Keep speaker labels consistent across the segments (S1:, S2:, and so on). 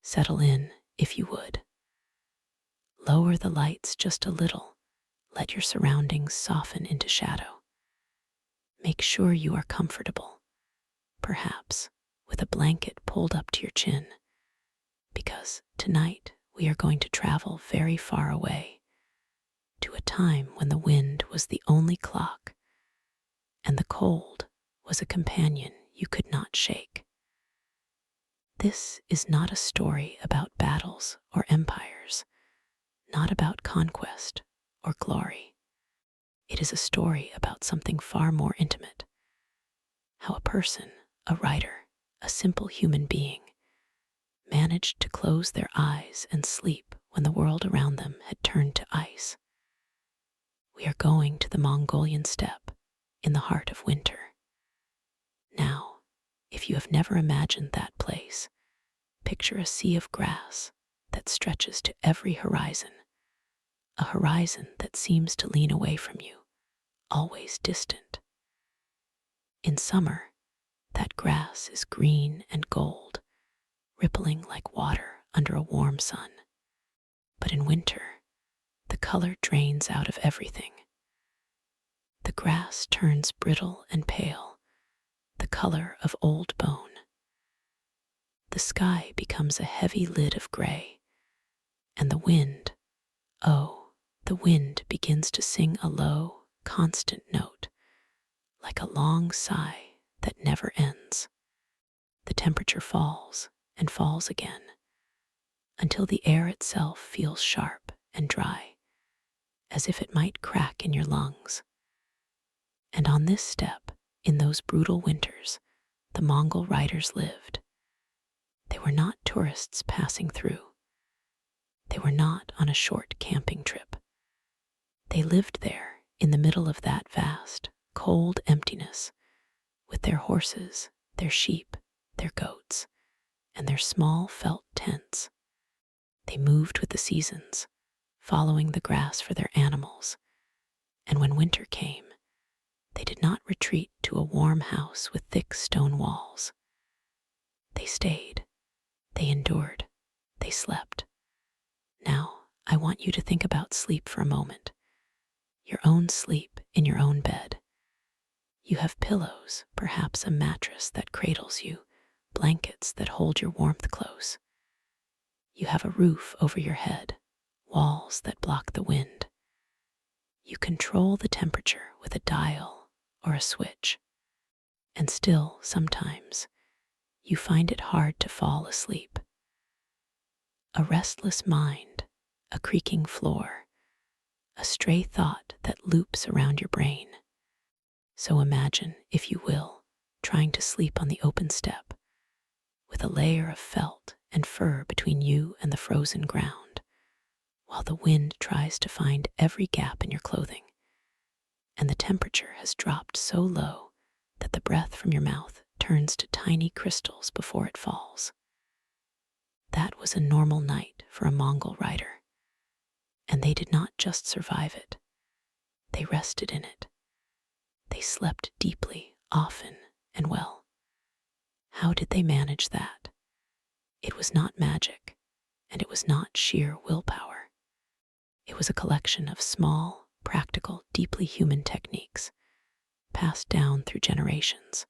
S1: Settle in, if you would. Lower the lights just a little. Let your surroundings soften into shadow. Make sure you are comfortable, perhaps with a blanket pulled up to your chin, because tonight we are going to travel very far away, to a time when the wind was the only clock and the cold was a companion you could not shake. This is not a story about battles or empires, not about conquest or glory. It is a story about something far more intimate. How a person, a writer, a simple human being, managed to close their eyes and sleep when the world around them had turned to ice. We are going to the Mongolian steppe, in the heart of winter. Now, if you have never imagined that place, picture a sea of grass that stretches to every horizon, a horizon that seems to lean away from you, always distant. In summer, that grass is green and gold, rippling like water under a warm sun. But in winter, the color drains out of everything. The grass turns brittle and pale, the color of old bone. The sky becomes a heavy lid of gray, and the wind, oh, the wind begins to sing a low, constant note, like a long sigh that never ends. The temperature falls and falls again, until the air itself feels sharp and dry, as if it might crack in your lungs. And on this steppe, in those brutal winters, the Mongol riders lived. They were not tourists passing through. They were not on a short camping trip. They lived there in the middle of that vast, cold emptiness, with their horses, their sheep, their goats, and their small felt tents. They moved with the seasons, following the grass for their animals, and when winter came, they did not retreat to a warm house with thick stone walls. They stayed, they endured, they slept. Now, I want you to think about sleep for a moment. Your own sleep in your own bed. You have pillows, perhaps a mattress that cradles you, blankets that hold your warmth close. You have a roof over your head, walls that block the wind. You control the temperature with a dial or a switch. And still, sometimes, you find it hard to fall asleep. A restless mind, a creaking floor, a stray thought that loops around your brain. So imagine, if you will, trying to sleep on the open steppe, with a layer of felt and fur between you and the frozen ground, while the wind tries to find every gap in your clothing, and the temperature has dropped so low that the breath from your mouth turns to tiny crystals before it falls. That was a normal night for a Mongol rider, and they did not just survive it. They rested in it. They slept deeply, often, and well. How did they manage that? It was not magic, and it was not sheer willpower. It was a collection of small, practical, deeply human techniques, passed down through generations,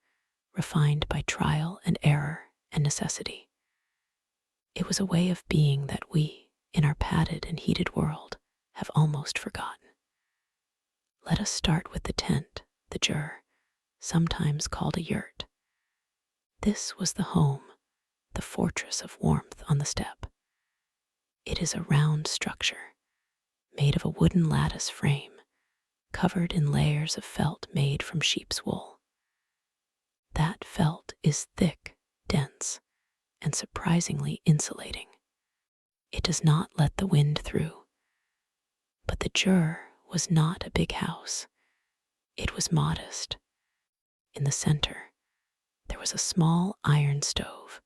S1: refined by trial and error and necessity. It was a way of being that we, in our padded and heated world, have almost forgotten. Let us start with the tent, the jur, sometimes called a yurt. This was the home, the fortress of warmth on the steppe. It is a round structure, made of a wooden lattice frame, covered in layers of felt made from sheep's wool. That felt is thick, dense, and surprisingly insulating. It does not let the wind through. But the jur was not a big house. It was modest. In the center, there was a small iron stove,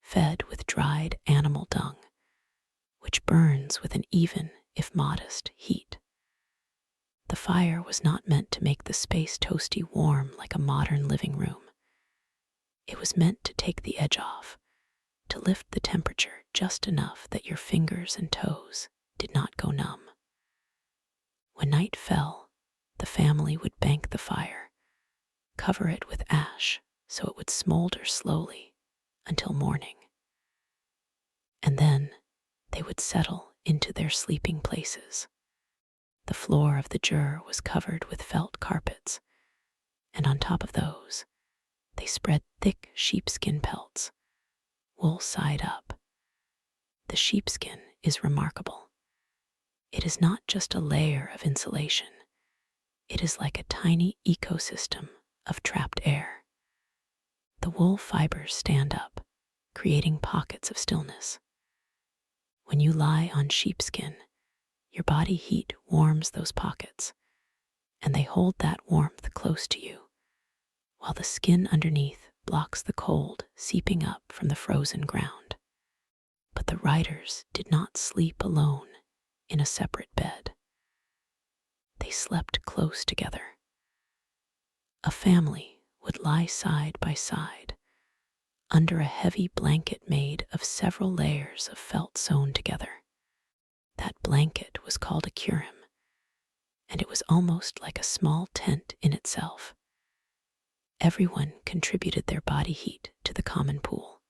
S1: fed with dried animal dung, which burns with an even, if modest, heat. The fire was not meant to make the space toasty warm like a modern living room. It was meant to take the edge off, to lift the temperature just enough that your fingers and toes did not go numb. When night fell, the family would bank the fire, cover it with ash so it would smolder slowly until morning. And then they would settle into their sleeping places. The floor of the jur was covered with felt carpets, and on top of those, they spread thick sheepskin pelts, wool side up. The sheepskin is remarkable. It is not just a layer of insulation. It is like a tiny ecosystem of trapped air. The wool fibers stand up, creating pockets of stillness. When you lie on sheepskin, your body heat warms those pockets, and they hold that warmth close to you, while the skin underneath blocks the cold seeping up from the frozen ground. But the riders did not sleep alone in a separate bed. They slept close together. A family would lie side by side under a heavy blanket made of several layers of felt sewn together. That blanket was called a kurim, and it was almost like a small tent in itself. Everyone contributed their body heat to the common pool.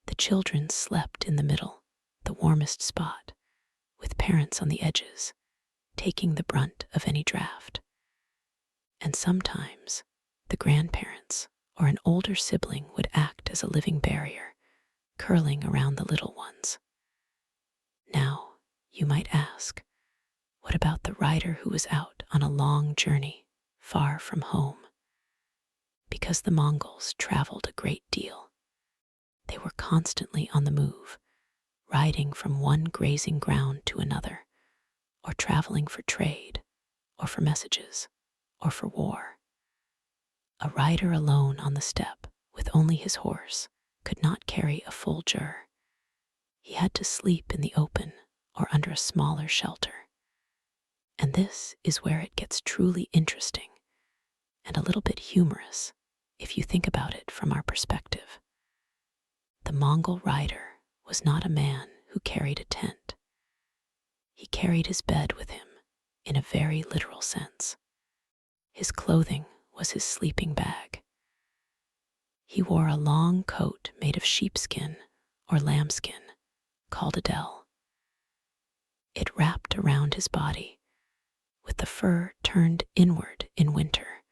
S1: The children slept in the middle, the warmest spot, with parents on the edges, taking the brunt of any draft. And sometimes the grandparents or an older sibling would act as a living barrier, curling around the little ones. Now, you might ask, what about the rider who was out on a long journey, far from home? Because the Mongols traveled a great deal. They were constantly on the move, riding from one grazing ground to another, or traveling for trade, or for messages, or for war. A rider alone on the steppe, with only his horse, could not carry a full jur. He had to sleep in the open or under a smaller shelter. And this is where it gets truly interesting and a little bit humorous if you think about it from our perspective. The Mongol rider was not a man who carried a tent. He carried his bed with him in a very literal sense. His clothing was his sleeping bag. He wore a long coat made of sheepskin or lambskin called a del. It wrapped around his body, with the fur turned inward in winter,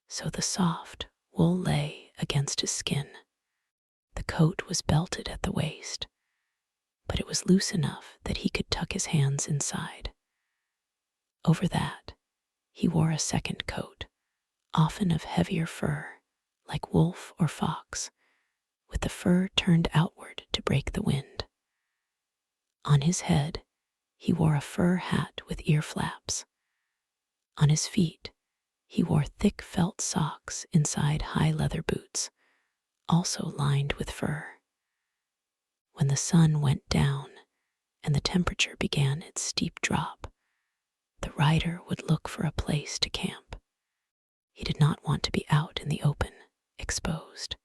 S1: so the soft wool lay against his skin. The coat was belted at the waist, but it was loose enough that he could tuck his hands inside. Over that, he wore a second coat, often of heavier fur, like wolf or fox, with the fur turned outward to break the wind. On his head, he wore a fur hat with ear flaps. On his feet, he wore thick felt socks inside high leather boots, also lined with fur. When the sun went down and the temperature began its steep drop, the rider would look for a place to camp. He did not want to be out in the open, exposed.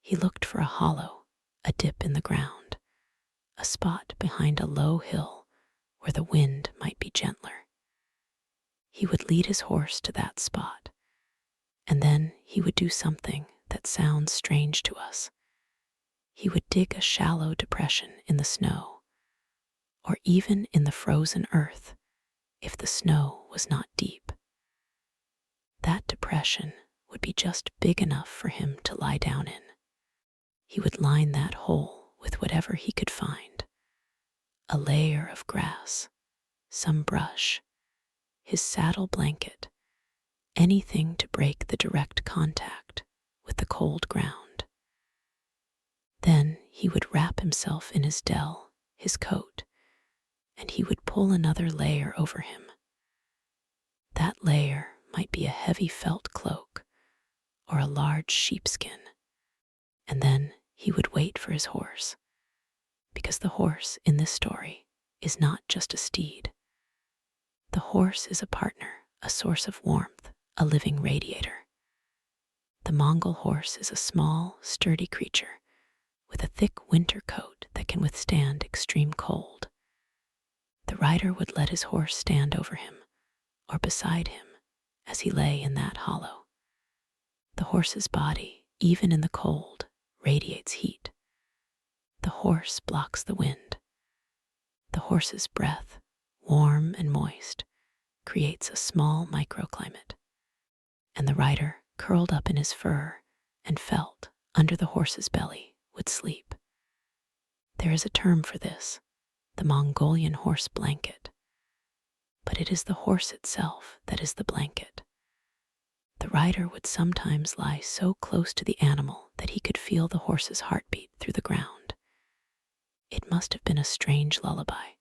S1: He looked for a hollow, a dip in the ground, a spot behind a low hill where the wind might be gentler. He would lead his horse to that spot, and then he would do something that sounds strange to us. He would dig a shallow depression in the snow, or even in the frozen earth if the snow was not deep. That depression would be just big enough for him to lie down in. He would line that hole with whatever he could find: a layer of grass, some brush, his saddle blanket, anything to break the direct contact with the cold ground. Then he would wrap himself in his del, his coat, and he would pull another layer over him. That layer might be a heavy felt cloak or a large sheepskin, and then he would wait for his horse, because the horse in this story is not just a steed. The horse is a partner, a source of warmth, a living radiator. The Mongol horse is a small, sturdy creature with a thick winter coat that can withstand extreme cold. The rider would let his horse stand over him or beside him as he lay in that hollow. The horse's body, even in the cold, radiates heat. The horse blocks the wind. The horse's breath, warm and moist, creates a small microclimate. And the rider, curled up in his fur and felt under the horse's belly, would sleep. There is a term for this, the Mongolian horse blanket. But it is the horse itself that is the blanket. The rider would sometimes lie so close to the animal that he could feel the horse's heartbeat through the ground. It must have been a strange lullaby,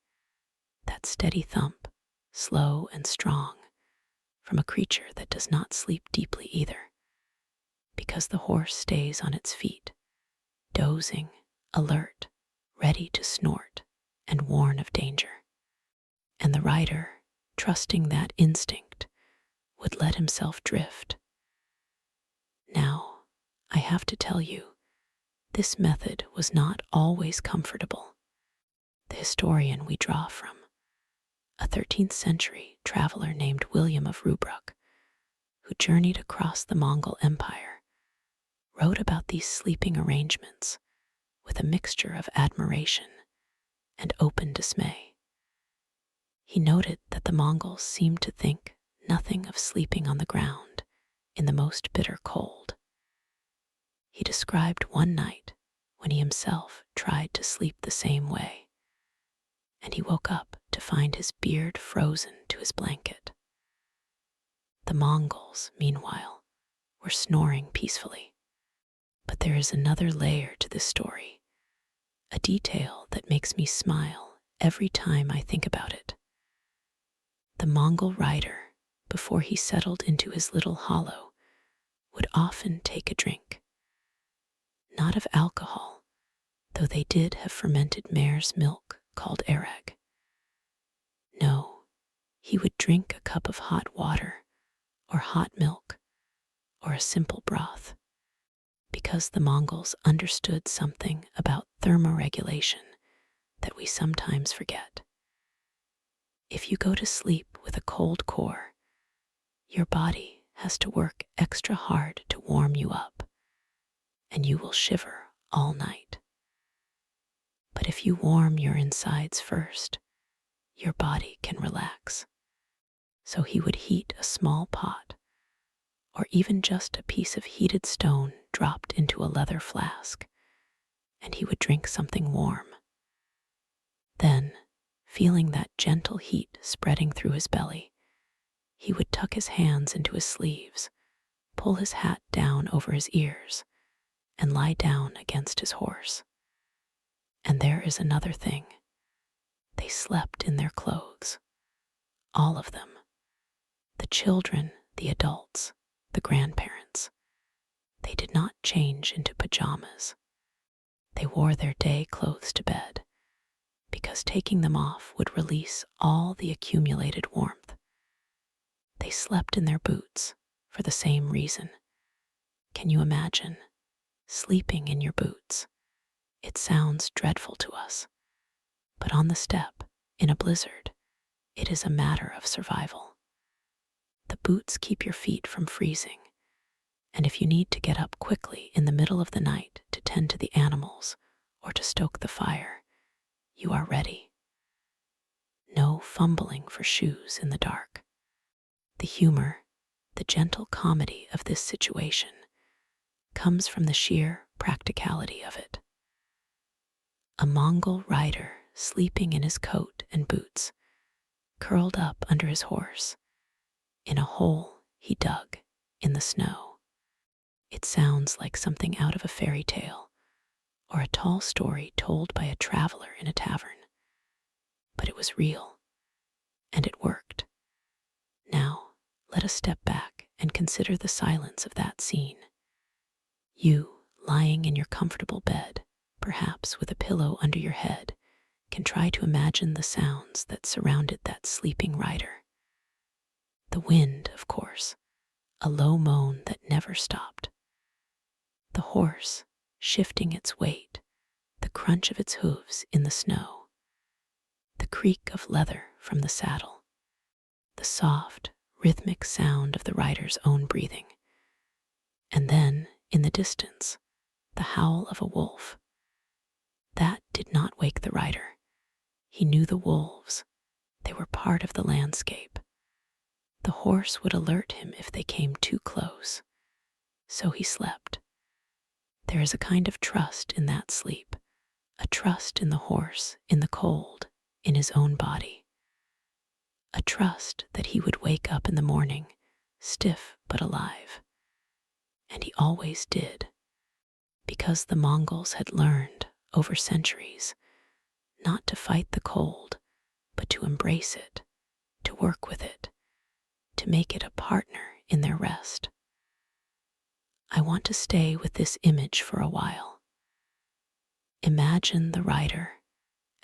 S1: that steady thump, slow and strong, from a creature that does not sleep deeply either, because the horse stays on its feet, dozing, alert, ready to snort and warn of danger. And the rider, trusting that instinct, would let himself drift. Now, I have to tell you, this method was not always comfortable. The historian we draw from, a 13th century traveler named William of Rubruck, who journeyed across the Mongol Empire, wrote about these sleeping arrangements with a mixture of admiration and open dismay. He noted that the Mongols seemed to think nothing of sleeping on the ground in the most bitter cold. He described one night when he himself tried to sleep the same way, and he woke up to find his beard frozen to his blanket. The Mongols, meanwhile, were snoring peacefully. But there is another layer to this story, a detail that makes me smile every time I think about it. The Mongol rider, before he settled into his little hollow, would often take a drink. Not of alcohol, though they did have fermented mare's milk called arag. No, he would drink a cup of hot water, or hot milk, or a simple broth, because the Mongols understood something about thermoregulation that we sometimes forget. If you go to sleep with a cold core, your body has to work extra hard to warm you up, and you will shiver all night. But if you warm your insides first, your body can relax. So he would heat a small pot, or even just a piece of heated stone dropped into a leather flask, and he would drink something warm. Then, feeling that gentle heat spreading through his belly, he would tuck his hands into his sleeves, pull his hat down over his ears, and lie down against his horse. And there is another thing. They slept in their clothes. All of them. The children, the adults, the grandparents. They did not change into pajamas. They wore their day clothes to bed, because taking them off would release all the accumulated warmth. They slept in their boots for the same reason. Can you imagine sleeping in your boots? It sounds dreadful to us, but on the steppe, in a blizzard, it is a matter of survival. The boots keep your feet from freezing, and if you need to get up quickly in the middle of the night to tend to the animals or to stoke the fire, you are ready. No fumbling for shoes in the dark. The humor, the gentle comedy of this situation comes from the sheer practicality of it. A Mongol rider sleeping in his coat and boots, curled up under his horse, in a hole he dug in the snow. It sounds like something out of a fairy tale or a tall story told by a traveler in a tavern. But it was real, and it worked. Now, let us step back and consider the silence of that scene. You, lying in your comfortable bed, perhaps with a pillow under your head, can try to imagine the sounds that surrounded that sleeping rider. The wind, of course, a low moan that never stopped. The horse, shifting its weight, the crunch of its hooves in the snow, the creak of leather from the saddle, the soft, rhythmic sound of the rider's own breathing, and then, in the distance, the howl of a wolf. That did not wake the rider. He knew the wolves. They were part of the landscape. The horse would alert him if they came too close. So he slept. There is a kind of trust in that sleep, a trust in the horse, in the cold, in his own body. A trust that he would wake up in the morning, stiff but alive. And he always did, because the Mongols had learned, over centuries, not to fight the cold, but to embrace it, to work with it, to make it a partner in their rest. I want to stay with this image for a while. Imagine the rider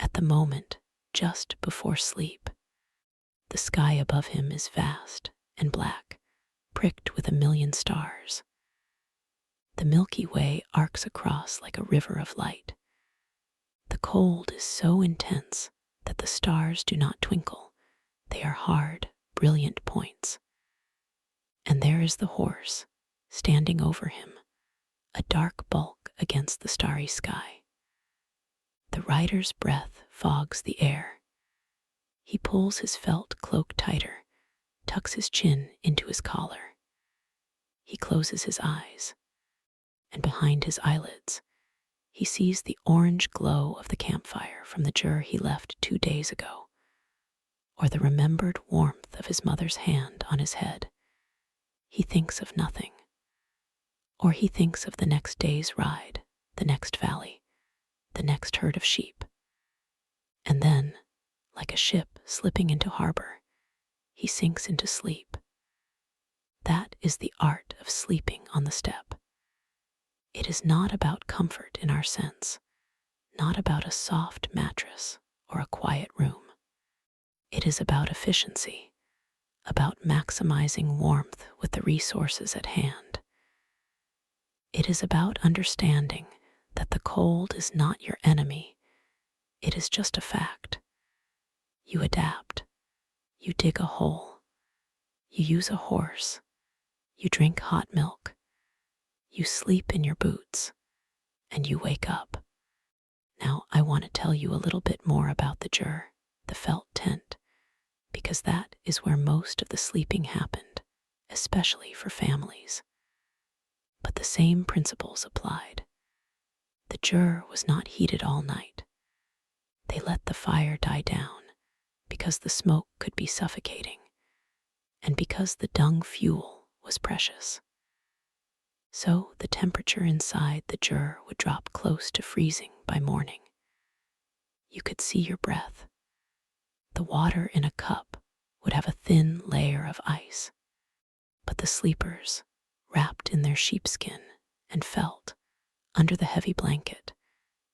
S1: at the moment just before sleep. The sky above him is vast and black, pricked with a million stars. The Milky Way arcs across like a river of light. The cold is so intense that the stars do not twinkle. They are hard, brilliant points. And there is the horse, standing over him, a dark bulk against the starry sky. The rider's breath fogs the air. He pulls his felt cloak tighter, tucks his chin into his collar. He closes his eyes, and behind his eyelids, he sees the orange glow of the campfire from the jur he left 2 days ago, or the remembered warmth of his mother's hand on his head. He thinks of nothing. Or he thinks of the next day's ride, the next valley, the next herd of sheep. And then, like a ship slipping into harbor, he sinks into sleep. That is the art of sleeping on the steppe. It is not about comfort in our sense, not about a soft mattress or a quiet room. It is about efficiency, about maximizing warmth with the resources at hand. It is about understanding that the cold is not your enemy. It is just a fact. You adapt. You dig a hole. You use a horse. You drink hot milk. You sleep in your boots. And you wake up. Now I want to tell you a little bit more about the jur, the felt tent, because that is where most of the sleeping happened, especially for families. But the same principles applied. The jur was not heated all night. They let the fire die down because the smoke could be suffocating and because the dung fuel was precious. So the temperature inside the jur would drop close to freezing by morning. You could see your breath. The water in a cup would have a thin layer of ice, but the sleepers, wrapped in their sheepskin and felt, under the heavy blanket,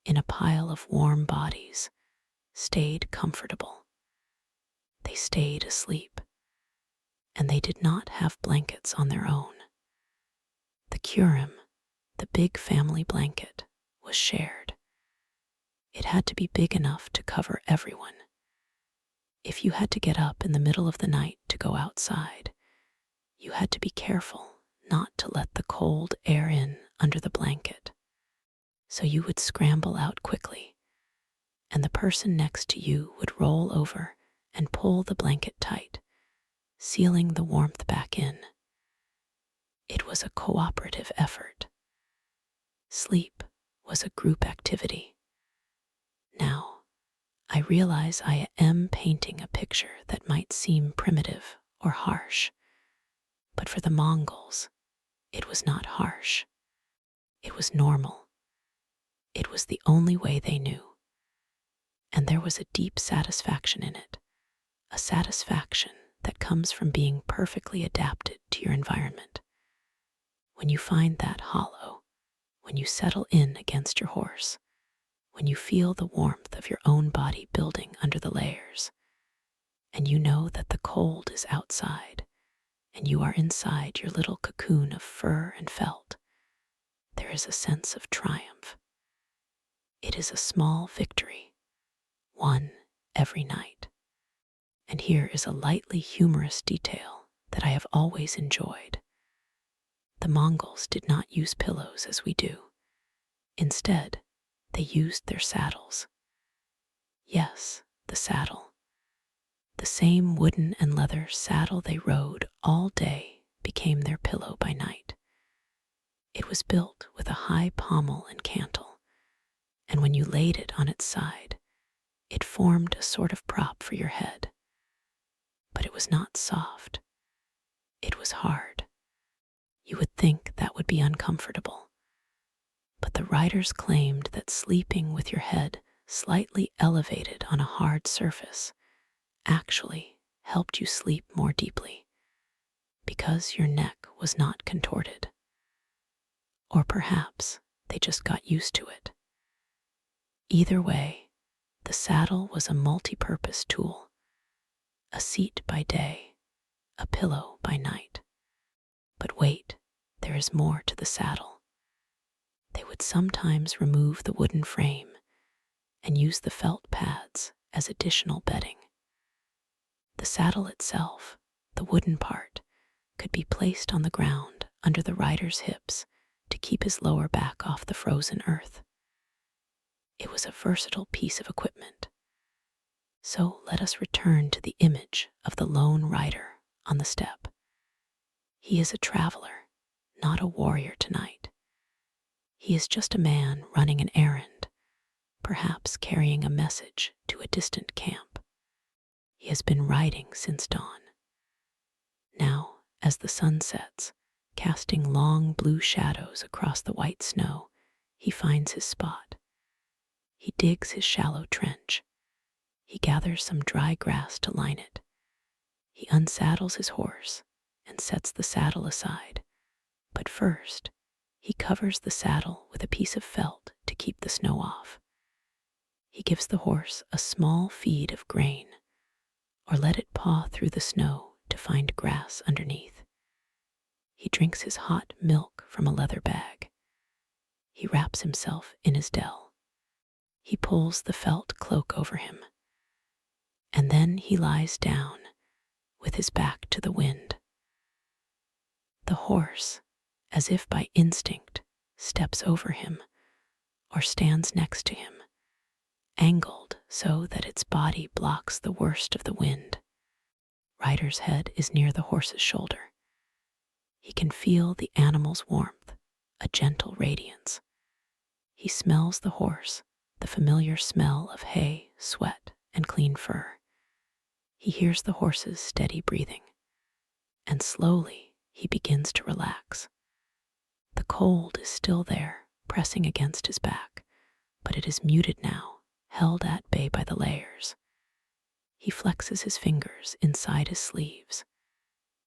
S1: in a pile of warm bodies, stayed comfortable. They stayed asleep, and they did not have blankets on their own. The kurim, the big family blanket, was shared. It had to be big enough to cover everyone. If you had to get up in the middle of the night to go outside, you had to be careful not to let the cold air in under the blanket. So you would scramble out quickly, and the person next to you would roll over and pull the blanket tight, sealing the warmth back in. It was a cooperative effort. Sleep was a group activity. Now, I realize I am painting a picture that might seem primitive or harsh, but for the Mongols, it was not harsh. It was normal. It was the only way they knew. And there was a deep satisfaction in it, a satisfaction that comes from being perfectly adapted to your environment. When you find that hollow, when you settle in against your horse, when you feel the warmth of your own body building under the layers, and you know that the cold is outside, and you are inside your little cocoon of fur and felt, there is a sense of triumph. It is a small victory, one every night. And here is a lightly humorous detail that I have always enjoyed. The Mongols did not use pillows as we do. Instead, they used their saddles. Yes, the saddle. The same wooden and leather saddle they rode all day became their pillow by night. It was built with a high pommel and cantle, and when you laid it on its side, it formed a sort of prop for your head. But it was not soft. It was hard. You would think that would be uncomfortable. But the writers claimed that sleeping with your head slightly elevated on a hard surface actually helped you sleep more deeply because your neck was not contorted. Or perhaps they just got used to it. Either way, the saddle was a multi-purpose tool, a seat by day, a pillow by night. But wait, there is more to the saddle. They would sometimes remove the wooden frame and use the felt pads as additional bedding. The saddle itself, the wooden part, could be placed on the ground under the rider's hips to keep his lower back off the frozen earth. It was a versatile piece of equipment. So let us return to the image of the lone rider on the steppe. He is a traveler, not a warrior tonight. He is just a man running an errand, perhaps carrying a message to a distant camp. He has been riding since dawn. Now, as the sun sets, casting long blue shadows across the white snow, he finds his spot. He digs his shallow trench. He gathers some dry grass to line it. He unsaddles his horse and sets the saddle aside. But first, he covers the saddle with a piece of felt to keep the snow off. He gives the horse a small feed of grain, or let it paw through the snow to find grass underneath. He drinks his hot milk from a leather bag. He wraps himself in his dell. He pulls the felt cloak over him, and then he lies down with his back to the wind. The horse, as if by instinct, steps over him or stands next to him, angled so that its body blocks the worst of the wind. Rider's head is near the horse's shoulder. He can feel the animal's warmth, a gentle radiance. He smells the horse, the familiar smell of hay, sweat, and clean fur. He hears the horse's steady breathing, and slowly he begins to relax. The cold is still there, pressing against his back, but it is muted now, held at bay by the layers. He flexes his fingers inside his sleeves.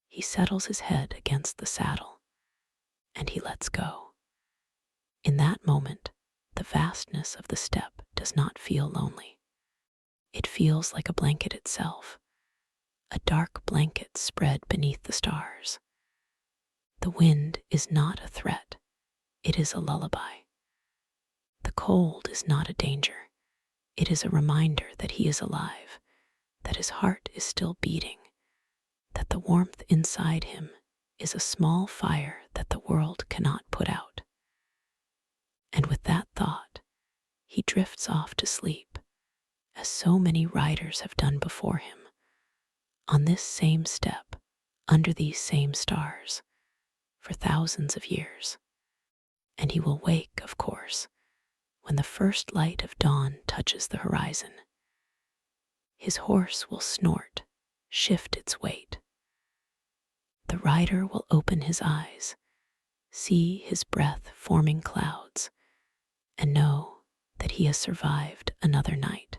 S1: He settles his head against the saddle, and he lets go. In that moment, the vastness of the steppe does not feel lonely. It feels like a blanket itself, a dark blanket spread beneath the stars. The wind is not a threat, it is a lullaby. The cold is not a danger, it is a reminder that he is alive, that his heart is still beating, that the warmth inside him is a small fire that the world cannot put out. And with that thought, he drifts off to sleep, as so many riders have done before him, on this same steppe, under these same stars, for thousands of years. And he will wake, of course, when the first light of dawn touches the horizon. His horse will snort, shift its weight. The rider will open his eyes, see his breath forming clouds, and know that he has survived another night.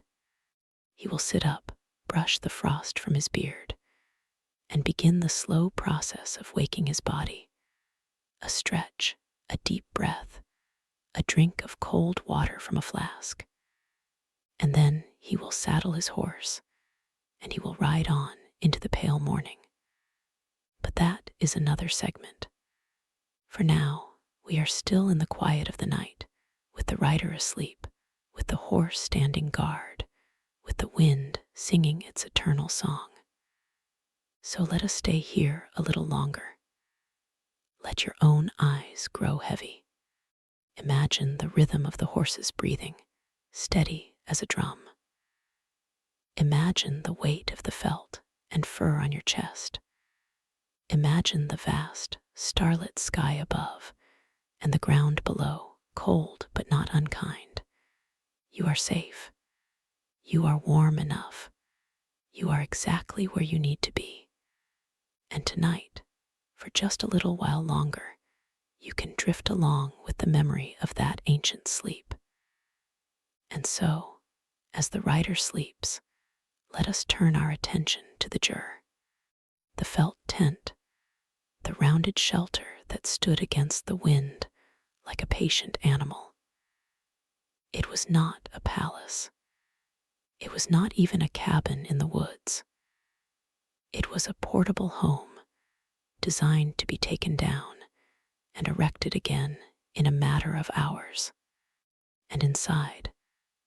S1: He will sit up, brush the frost from his beard, and begin the slow process of waking his body. A stretch, a deep breath, a drink of cold water from a flask. And then he will saddle his horse, and he will ride on into the pale morning. But that is another segment. For now, we are still in the quiet of the night, with the rider asleep, with the horse standing guard, with the wind singing its eternal song. So let us stay here a little longer. Let your own eyes grow heavy. Imagine the rhythm of the horse's breathing, steady as a drum. Imagine the weight of the felt and fur on your chest. Imagine the vast, starlit sky above and the ground below, cold but not unkind. You are safe. You are warm enough. You are exactly where you need to be. And tonight, for just a little while longer, you can drift along with the memory of that ancient sleep. And so, as the rider sleeps, let us turn our attention to the jur, the felt tent, the rounded shelter that stood against the wind like a patient animal. It was not a palace. It was not even a cabin in the woods. It was a portable home designed to be taken down and erected again in a matter of hours. And inside,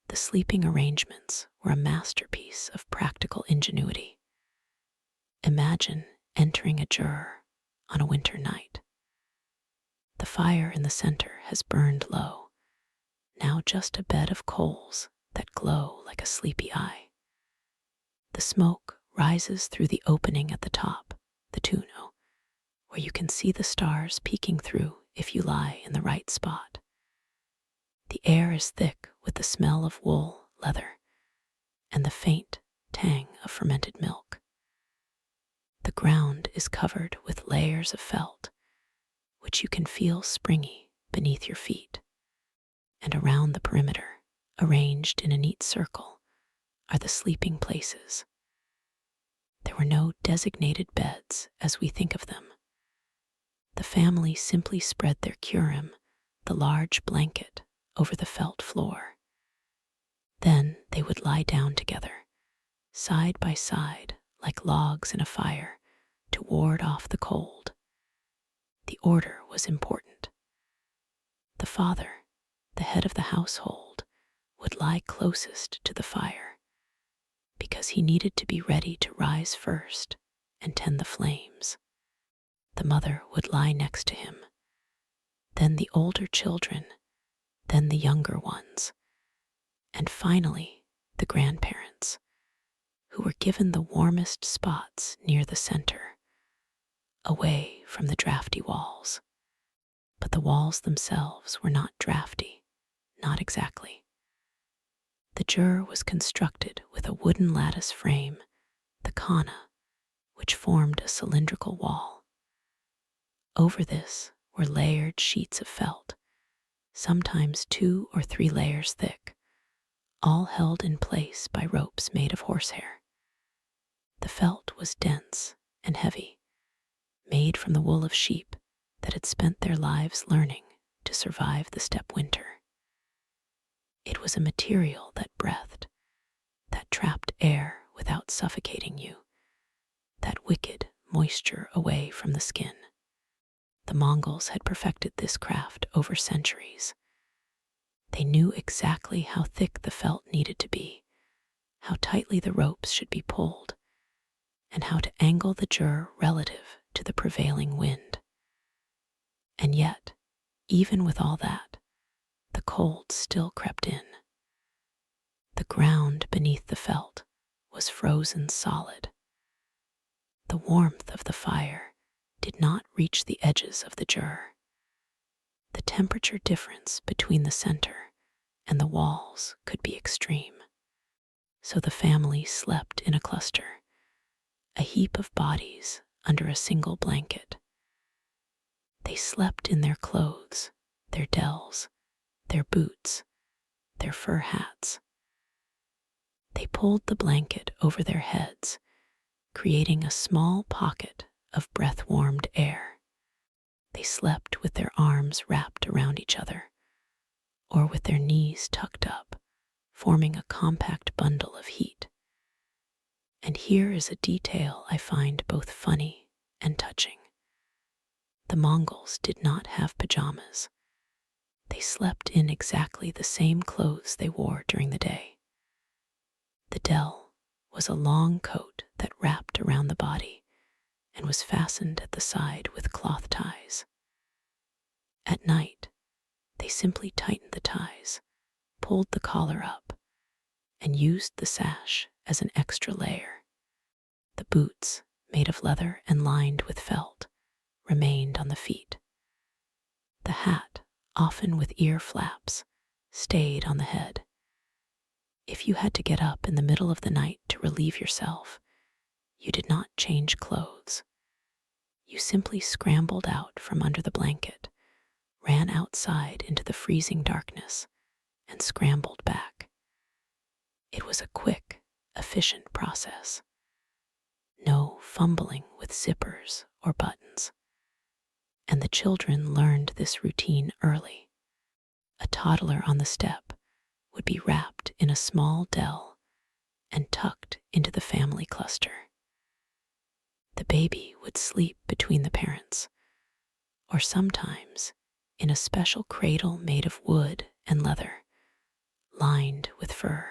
S1: the sleeping arrangements were a masterpiece of practical ingenuity. Imagine entering a jur on a winter night. The fire in the center has burned low, now just a bed of coals that glow like a sleepy eye. The smoke rises through the opening at the top, the tuno, where you can see the stars peeking through if you lie in the right spot. The air is thick with the smell of wool, leather, and the faint tang of fermented milk. The ground is covered with layers of felt, which you can feel springy beneath your feet. And around the perimeter, arranged in a neat circle, are the sleeping places. There were no designated beds as we think of them. The family simply spread their kurim, the large blanket, over the felt floor. Then they would lie down together, side by side like logs in a fire, to ward off the cold. The order was important. The father, the head of the household, would lie closest to the fire because he needed to be ready to rise first and tend the flames. The mother would lie next to him, then the older children, then the younger ones, and finally the grandparents, who were given the warmest spots near the center, away from the drafty walls. But the walls themselves were not drafty, not exactly. The jur was constructed with a wooden lattice frame, the khana, which formed a cylindrical wall. Over this were layered sheets of felt, sometimes 2 or 3 layers thick, all held in place by ropes made of horsehair. The felt was dense and heavy, made from the wool of sheep that had spent their lives learning to survive the steppe winter. It was a material that breathed, that trapped air without suffocating you, that wicked moisture away from the skin. The Mongols had perfected this craft over centuries. They knew exactly how thick the felt needed to be, how tightly the ropes should be pulled, and how to angle the jur relative to the prevailing wind. And yet, even with all that, the cold still crept in. The ground beneath the felt was frozen solid. The warmth of the fire did not reach the edges of the jur. The temperature difference between the center and the walls could be extreme. So the family slept in a cluster, a heap of bodies under a single blanket. They slept in their clothes, their dells, their boots, their fur hats. They pulled the blanket over their heads, creating a small pocket of breath-warmed air. They slept with their arms wrapped around each other, or with their knees tucked up, forming a compact bundle of heat. And here is a detail I find both funny and touching. The Mongols did not have pajamas. They slept in exactly the same clothes they wore during the day. The dell was a long coat that wrapped around the body and was fastened at the side with cloth ties. At night, they simply tightened the ties, pulled the collar up, and used the sash as an extra layer. The boots, made of leather and lined with felt, remained on the feet. The hat, often with ear flaps, stayed on the head. If you had to get up in the middle of the night to relieve yourself, you did not change clothes. You simply scrambled out from under the blanket, ran outside into the freezing darkness, and scrambled back. It was a quick, efficient process. No fumbling with zippers or buttons. And the children learned this routine early. A toddler on the step would be wrapped in a small dell and tucked into the family cluster. The baby would sleep between the parents, or sometimes in a special cradle made of wood and leather, lined with fur.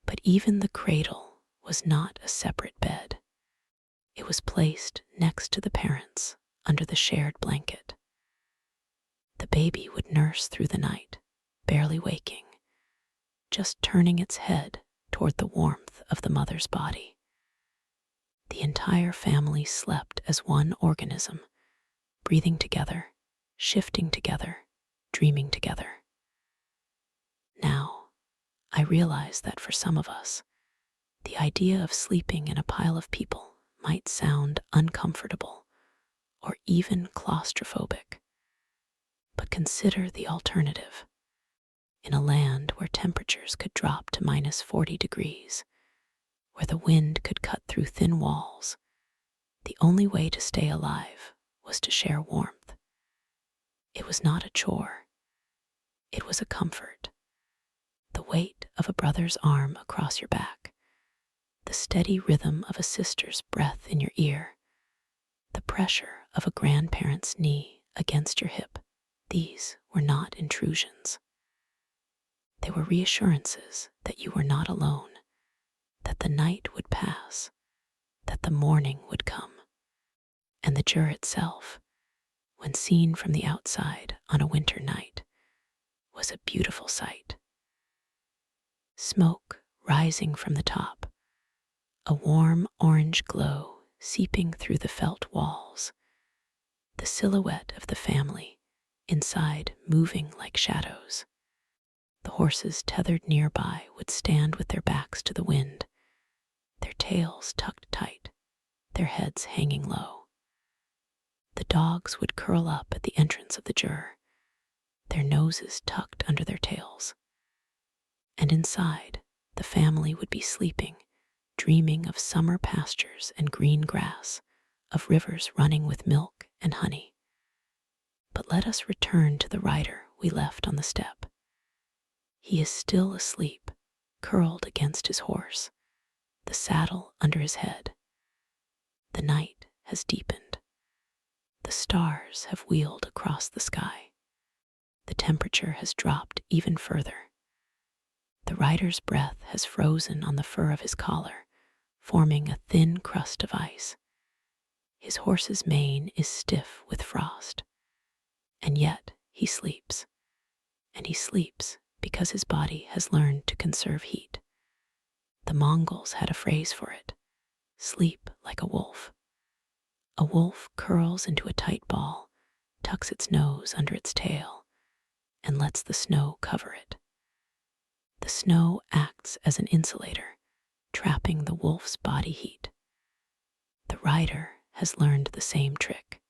S1: But even the cradle was not a separate bed. It was placed next to the parents under the shared blanket. The baby would nurse through the night, barely waking, just turning its head toward the warmth of the mother's body. The entire family slept as one organism, breathing together, shifting together, dreaming together. Now, I realize that for some of us, the idea of sleeping in a pile of people might sound uncomfortable or even claustrophobic. But consider the alternative. In a land where temperatures could drop to -40 degrees, where the wind could cut through thin walls, the only way to stay alive was to share warmth. It was not a chore. It was a comfort. The weight of a brother's arm across your back, the steady rhythm of a sister's breath in your ear, the pressure of a grandparent's knee against your hip. These were not intrusions. They were reassurances that you were not alone, that the night would pass, that the morning would come. And the Jur itself, when seen from the outside on a winter night, was a beautiful sight. Smoke rising from the top, a warm orange glow seeping through the felt walls, the silhouette of the family inside moving like shadows. The horses tethered nearby would stand with their backs to the wind, their tails tucked tight, their heads hanging low. The dogs would curl up at the entrance of the Jur, their noses tucked under their tails. And inside, the family would be sleeping, dreaming of summer pastures and green grass, of rivers running with milk and honey. But let us return to the rider we left on the steppe. He is still asleep, curled against his horse, the saddle under his head. The night has deepened. The stars have wheeled across the sky. The temperature has dropped even further. The rider's breath has frozen on the fur of his collar, forming a thin crust of ice. His horse's mane is stiff with frost. And yet he sleeps. And he sleeps because his body has learned to conserve heat. The Mongols had a phrase for it: sleep like a wolf. A wolf curls into a tight ball, tucks its nose under its tail, and lets the snow cover it. The snow acts as an insulator, trapping the wolf's body heat. The rider has learned the same trick.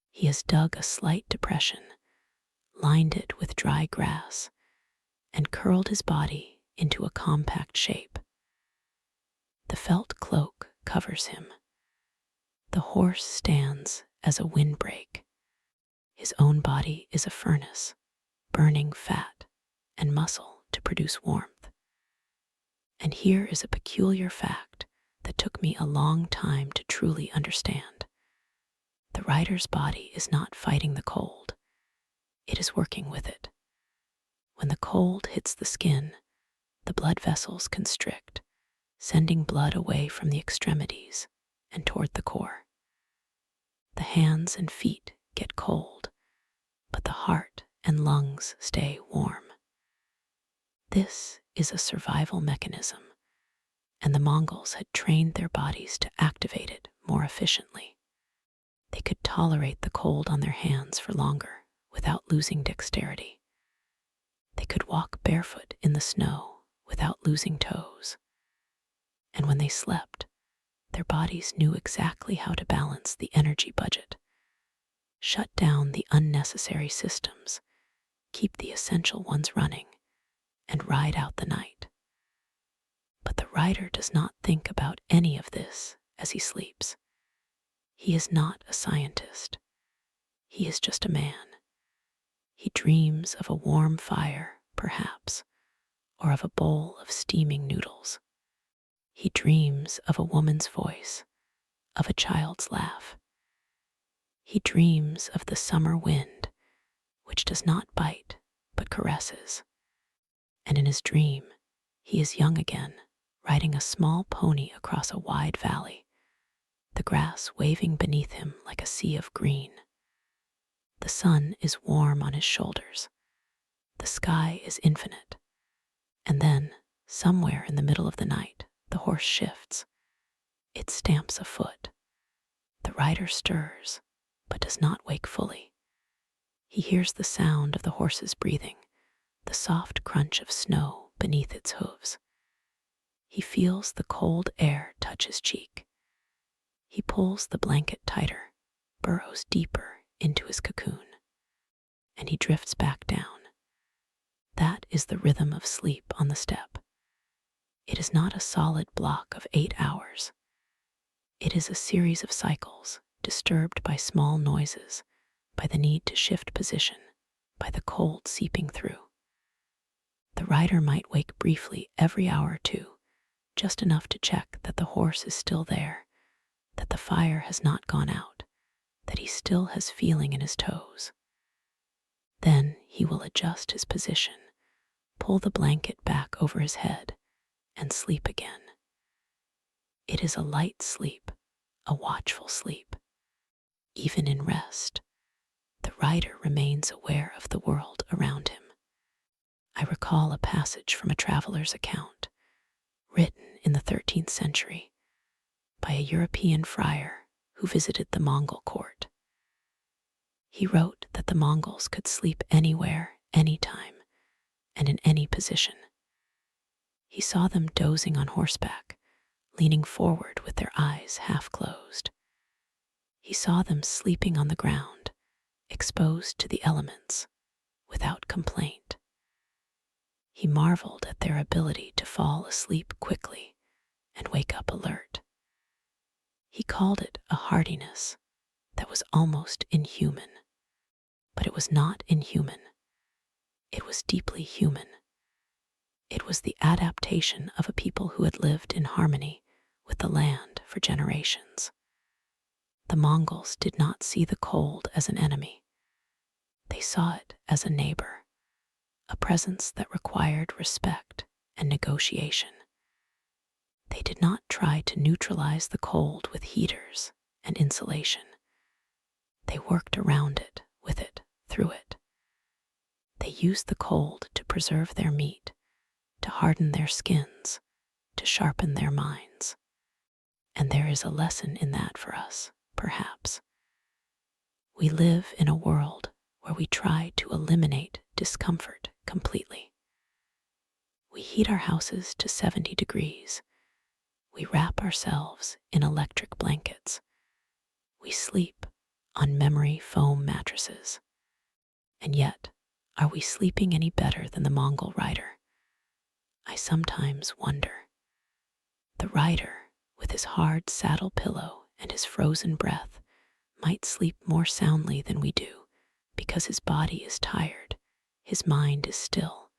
S1: He has dug a slight depression, lined it with dry grass, and curled his body into a compact shape. The felt cloak covers him. The horse stands as a windbreak. His own body is a furnace, burning fat and muscle to produce warmth. And here is a peculiar fact that took me a long time to truly understand. The rider's body is not fighting the cold. it is working with it. When the cold hits the skin, the blood vessels constrict, sending blood away from the extremities and toward the core. The hands and feet get cold, but the heart and lungs stay warm. This is a survival mechanism, and the Mongols had trained their bodies to activate it more efficiently. They could tolerate the cold on their hands for longer without losing dexterity. They could walk barefoot in the snow without losing toes. And when they slept, their bodies knew exactly how to balance the energy budget, shut down the unnecessary systems, keep the essential ones running, and ride out the night. But the rider does not think about any of this as he sleeps. He is not a scientist. He is just a man. He dreams of a warm fire, perhaps, or of a bowl of steaming noodles. He dreams of a woman's voice, of a child's laugh. He dreams of the summer wind, which does not bite but caresses. And in his dream, he is young again, riding a small pony across a wide valley, the grass waving beneath him like a sea of green. The sun is warm on his shoulders. The sky is infinite. And then, somewhere in the middle of the night, the horse shifts. It stamps a foot. The rider stirs, but does not wake fully. He hears the sound of the horse's breathing, the soft crunch of snow beneath its hooves. He feels the cold air touch his cheek. He pulls the blanket tighter, burrows deeper into his cocoon, and he drifts back down. That is the rhythm of sleep on the steppe. It is not a solid block of 8 hours. It is a series of cycles, disturbed by small noises, by the need to shift position, by the cold seeping through. The rider might wake briefly every hour or two, just enough to check that the horse is still there, that the fire has not gone out, that he still has feeling in his toes. Then he will adjust his position, pull the blanket back over his head, and sleep again. It is a light sleep, a watchful sleep. Even in rest, the rider remains aware of the world around him. I recall a passage from a traveler's account, written in the 13th century by a European friar who visited the Mongol court. He wrote that the Mongols could sleep anywhere, anytime, and in any position. He saw them dozing on horseback, leaning forward with their eyes half closed. He saw them sleeping on the ground, exposed to the elements, without complaint. He marveled at their ability to fall asleep quickly and wake up alert. He called it a hardiness that was almost inhuman. But it was not inhuman. It was deeply human. It was the adaptation of a people who had lived in harmony with the land for generations. The Mongols did not see the cold as an enemy. They saw it as a neighbor, a presence that required respect and negotiation. They did not try to neutralize the cold with heaters and insulation. They worked around it, with it, through it. They used the cold to preserve their meat, to harden their skins, to sharpen their minds. And there is a lesson in that for us, perhaps. We live in a world where we try to eliminate discomfort completely. We heat our houses to 70 degrees. We wrap ourselves in electric blankets. We sleep on memory foam mattresses. And yet, are we sleeping any better than the Mongol rider? I sometimes wonder. The rider, with his hard saddle pillow and his frozen breath, might sleep more soundly than we do, because his body is tired, his mind is still,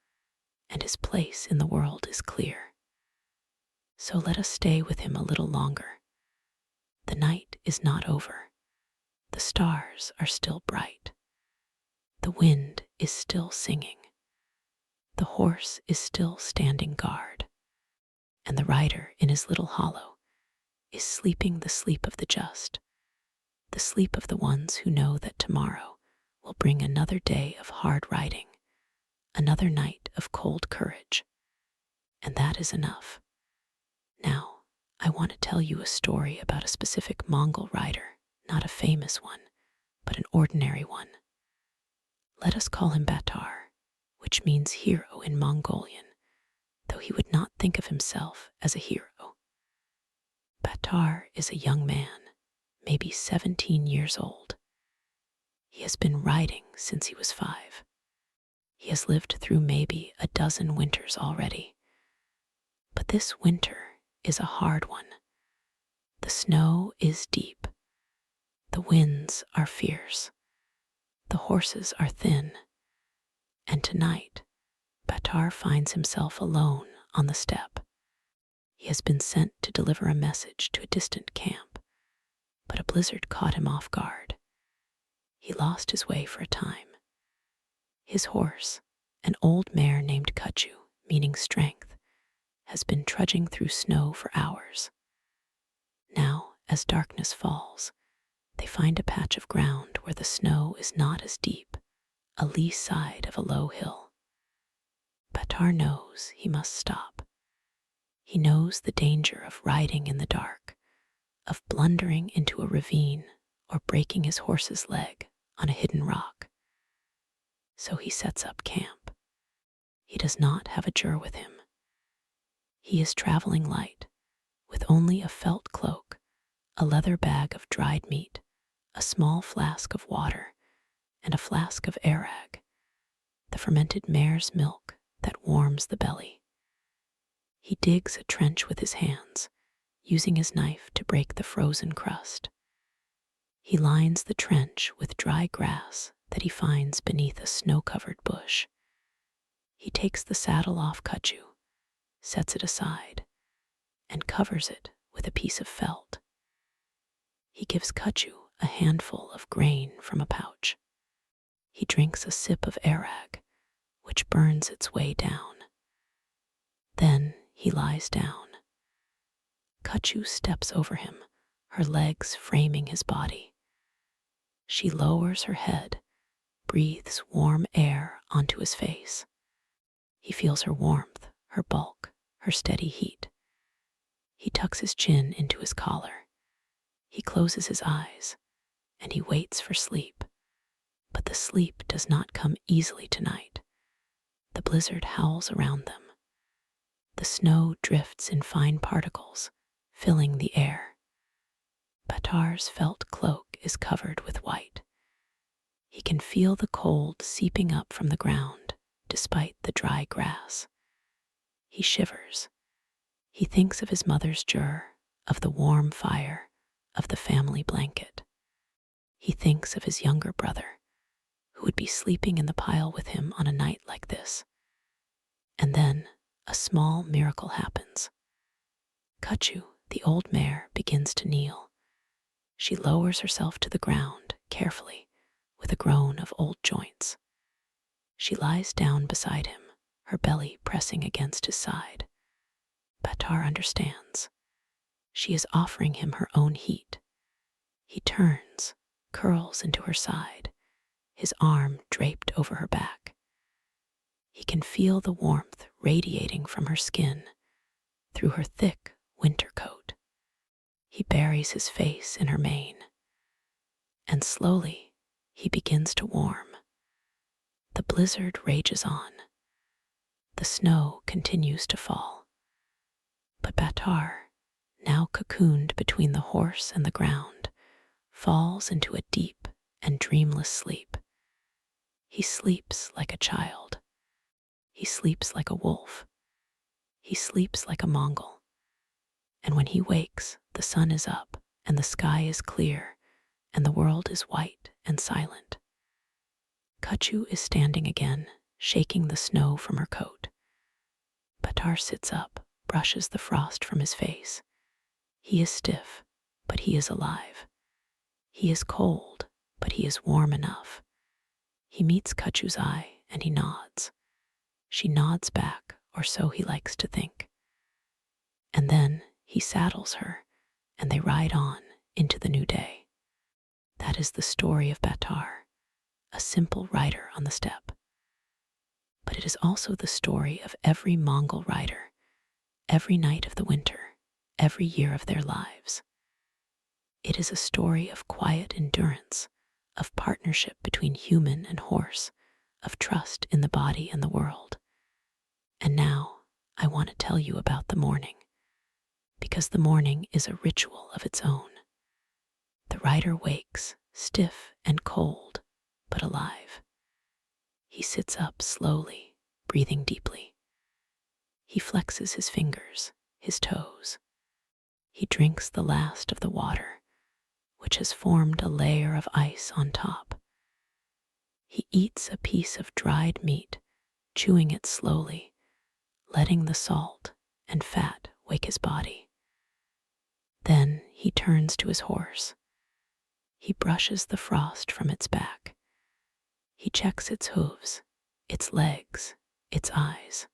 S1: and his place in the world is clear. So let us stay with him a little longer. The night is not over. The stars are still bright. The wind is still singing. The horse is still standing guard. And the rider in his little hollow is sleeping the sleep of the just, the sleep of the ones who know that tomorrow will bring another day of hard riding, another night of cold courage. And that is enough. Now, I want to tell you a story about a specific Mongol rider, not a famous one, but an ordinary one. Let us call him Batar, which means hero in Mongolian, though he would not think of himself as a hero. Batar is a young man, maybe 17 years old. He has been riding since he was 5. He has lived through maybe a dozen winters already. But this winter is a hard one. The snow is deep. The winds are fierce. The horses are thin. And tonight, Batar finds himself alone on the steppe. He has been sent to deliver a message to a distant camp, but a blizzard caught him off guard. He lost his way for a time. His horse, an old mare named Kuchu, meaning strength, has been trudging through snow for hours. Now, as darkness falls, they find a patch of ground where the snow is not as deep, a lee side of a low hill. Batar knows he must stop. He knows the danger of riding in the dark, of blundering into a ravine or breaking his horse's leg on a hidden rock. So he sets up camp. He does not have a jur with him. He is traveling light, with only a felt cloak, a leather bag of dried meat, a small flask of water, and a flask of arag, the fermented mare's milk that warms the belly. He digs a trench with his hands, using his knife to break the frozen crust. He lines the trench with dry grass that he finds beneath a snow-covered bush. He takes the saddle off Kuchu, sets it aside, and covers it with a piece of felt. He gives Kuchu a handful of grain from a pouch. He drinks a sip of arag, which burns its way down. Then he lies down. Kuchu steps over him, her legs framing his body. She lowers her head, breathes warm air onto his face. He feels her warmth, her bulk, her steady heat. He tucks his chin into his collar. He closes his eyes, and he waits for sleep. But the sleep does not come easily tonight. The blizzard howls around them. The snow drifts in fine particles, filling the air. Batar's felt cloak is covered with white. He can feel the cold seeping up from the ground, despite the dry grass. He shivers. He thinks of his mother's jur, of the warm fire, of the family blanket. He thinks of his younger brother, who would be sleeping in the pile with him on a night like this. And then a small miracle happens. Kuchu, the old mare, begins to kneel. She lowers herself to the ground carefully, with a groan of old joints. She lies down beside him, her belly pressing against his side. Batar understands. She is offering him her own heat. He turns, curls into her side, his arm draped over her back. He can feel the warmth radiating from her skin through her thick winter coat. He buries his face in her mane, and slowly he begins to warm. The blizzard rages on. The snow continues to fall. But Batar, now cocooned between the horse and the ground, falls into a deep and dreamless sleep. He sleeps like a child. He sleeps like a wolf. He sleeps like a Mongol. And when he wakes, the sun is up, and the sky is clear, and the world is white and silent. Kuchu is standing again, shaking the snow from her coat. Batar sits up, brushes the frost from his face. He is stiff, but he is alive. He is cold, but he is warm enough. He meets Kachu's eye and he nods. She nods back, or so he likes to think. And then he saddles her, and they ride on into the new day. That is the story of Batar, a simple rider on the steppe. But it is also the story of every Mongol rider, every night of the winter, every year of their lives. It is a story of quiet endurance, of partnership between human and horse, of trust in the body and the world. And now I want to tell you about the morning, because the morning is a ritual of its own. The rider wakes, stiff and cold, but alive. He sits up slowly, breathing deeply. He flexes his fingers, his toes. He drinks the last of the water, which has formed a layer of ice on top. He eats a piece of dried meat, chewing it slowly, letting the salt and fat wake his body. Then he turns to his horse. He brushes the frost from its back. He checks its hooves, its legs, its eyes,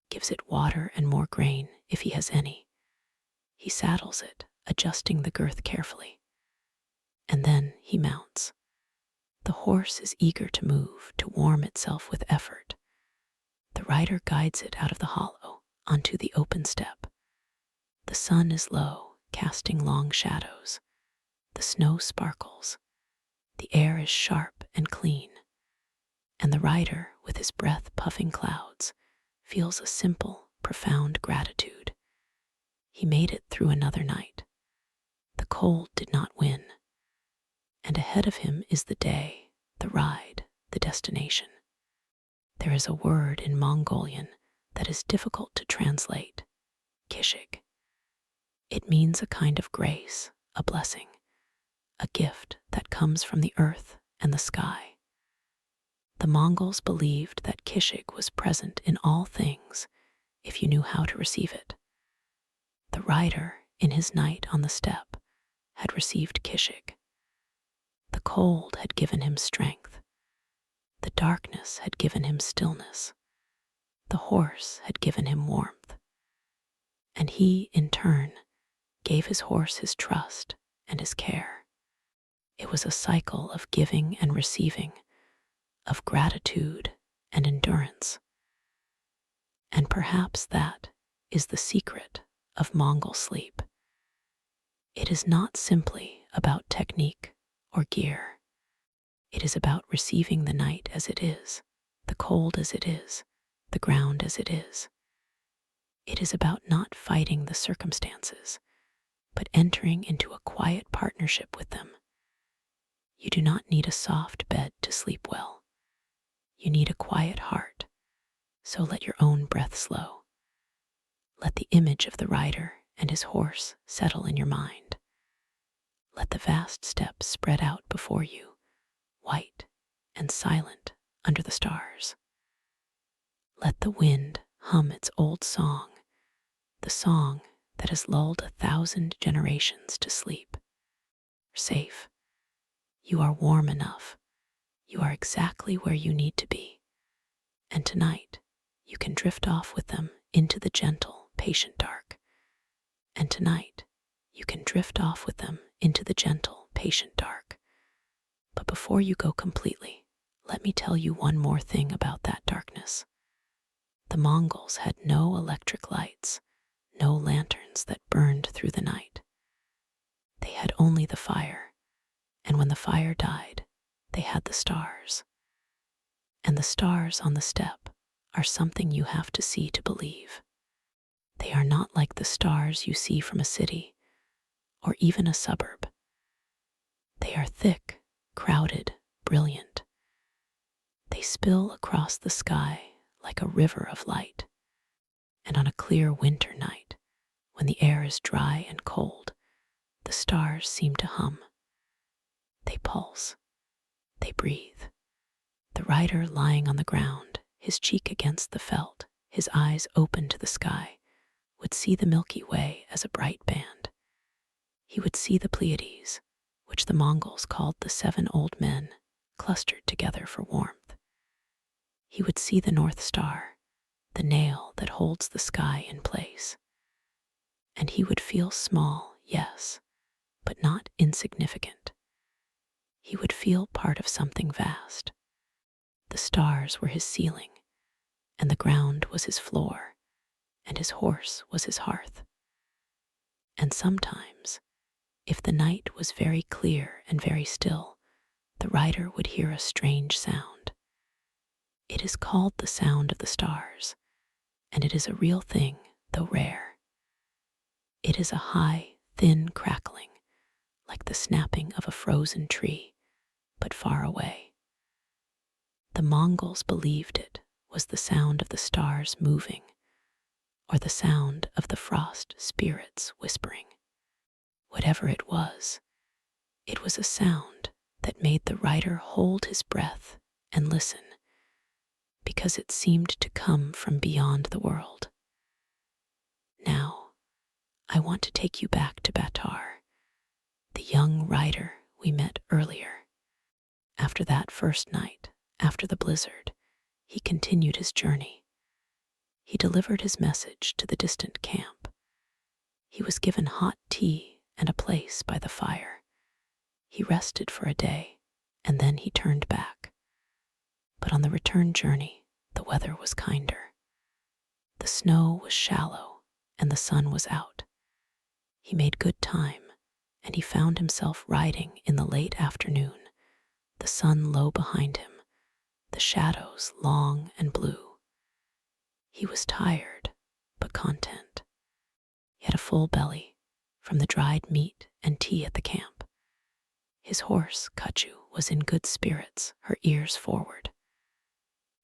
S1: gives it water and more grain if he has any. He saddles it, adjusting the girth carefully. And then he mounts. The horse is eager to move, to warm itself with effort. The rider guides it out of the hollow, onto the open steppe. The sun is low, casting long shadows. The snow sparkles. The air is sharp and clean. And the rider, with his breath puffing clouds, feels a simple, profound gratitude. He made it through another night. The cold did not win. And ahead of him is the day, the ride, the destination. There is a word in Mongolian that is difficult to translate, kishig. It means a kind of grace, a blessing, a gift that comes from the earth and the sky. The Mongols believed that kishig was present in all things if you knew how to receive it. The rider, in his night on the steppe, had received kishig. The cold had given him strength. The darkness had given him stillness. The horse had given him warmth. And he, in turn, gave his horse his trust and his care. It was a cycle of giving and receiving, of gratitude and endurance. And perhaps that is the secret of Mongol sleep. It is not simply about technique or gear. It is about receiving the night as it is, the cold as it is, the ground as it is. It is about not fighting the circumstances, but entering into a quiet partnership with them. You do not need a soft bed to sleep well. You need a quiet heart, so let your own breath slow. Let the image of the rider and his horse settle in your mind. Let the vast steppes spread out before you, white and silent under the stars. Let the wind hum its old song, the song that has lulled 1,000 generations to sleep. Safe. You are warm enough. You are exactly where you need to be. And tonight, you can drift off with them into the gentle, patient dark. And tonight, you can drift off with them into the gentle, patient dark. But before you go completely, let me tell you one more thing about that darkness. The Mongols had no electric lights, no lanterns that burned through the night. They had only the fire, and when the fire died, they had the stars. And the stars on the steppe are something you have to see to believe. They are not like the stars you see from a city or even a suburb. They are thick, crowded, brilliant. They spill across the sky like a river of light. And on a clear winter night, when the air is dry and cold, the stars seem to hum. They pulse. They breathe. The rider lying on the ground, his cheek against the felt, his eyes open to the sky, would see the Milky Way as a bright band. He would see the Pleiades, which the Mongols called the 7 old men, clustered together for warmth. He would see the North Star, the nail that holds the sky in place. And he would feel small, yes, but not insignificant. He would feel part of something vast. The stars were his ceiling, and the ground was his floor, and his horse was his hearth. And sometimes, if the night was very clear and very still, the rider would hear a strange sound. It is called the sound of the stars, and it is a real thing, though rare. It is a high, thin crackling, like the snapping of a frozen tree, but far away. The Mongols believed it was the sound of the stars moving, or the sound of the frost spirits whispering. Whatever it was a sound that made the rider hold his breath and listen, because it seemed to come from beyond the world. Now, I want to take you back to Batar, the young rider we met earlier. After that first night, after the blizzard, he continued his journey. He delivered his message to the distant camp. He was given hot tea and a place by the fire. He rested for a day, and then he turned back. But on the return journey, the weather was kinder. The snow was shallow, and the sun was out. He made good time, and he found himself riding in the late afternoon, the sun low behind him, the shadows long and blue. He was tired, but content. He had a full belly from the dried meat and tea at the camp. His horse, Kachu, was in good spirits, her ears forward.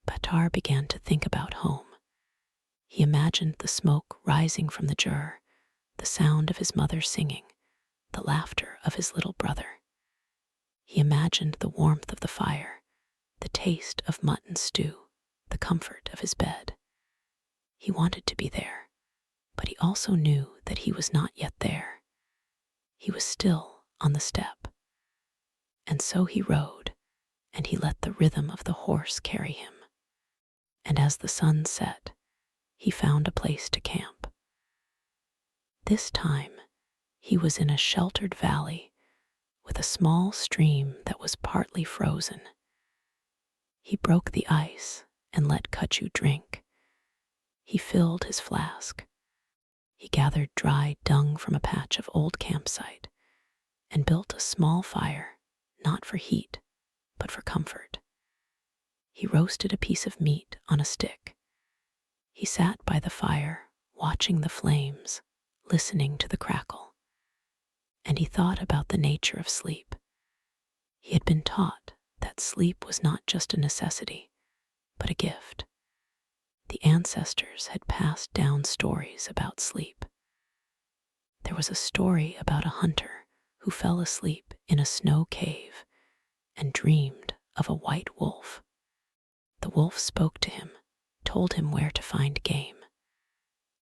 S1: Batar began to think about home. He imagined the smoke rising from the jur, the sound of his mother singing, the laughter of his little brother. He imagined the warmth of the fire, the taste of mutton stew, the comfort of his bed. He wanted to be there, but he also knew that he was not yet there. He was still on the steppe. And so he rode, and he let the rhythm of the horse carry him. And as the sun set, he found a place to camp. This time, he was in a sheltered valley with a small stream that was partly frozen. He broke the ice and let Kachu drink. He filled his flask. He gathered dry dung from a patch of old campsite and built a small fire, not for heat, but for comfort. He roasted a piece of meat on a stick. He sat by the fire, watching the flames, listening to the crackle. And he thought about the nature of sleep. He had been taught that sleep was not just a necessity, but a gift. The ancestors had passed down stories about sleep. There was a story about a hunter who fell asleep in a snow cave and dreamed of a white wolf. The wolf spoke to him, told him where to find game.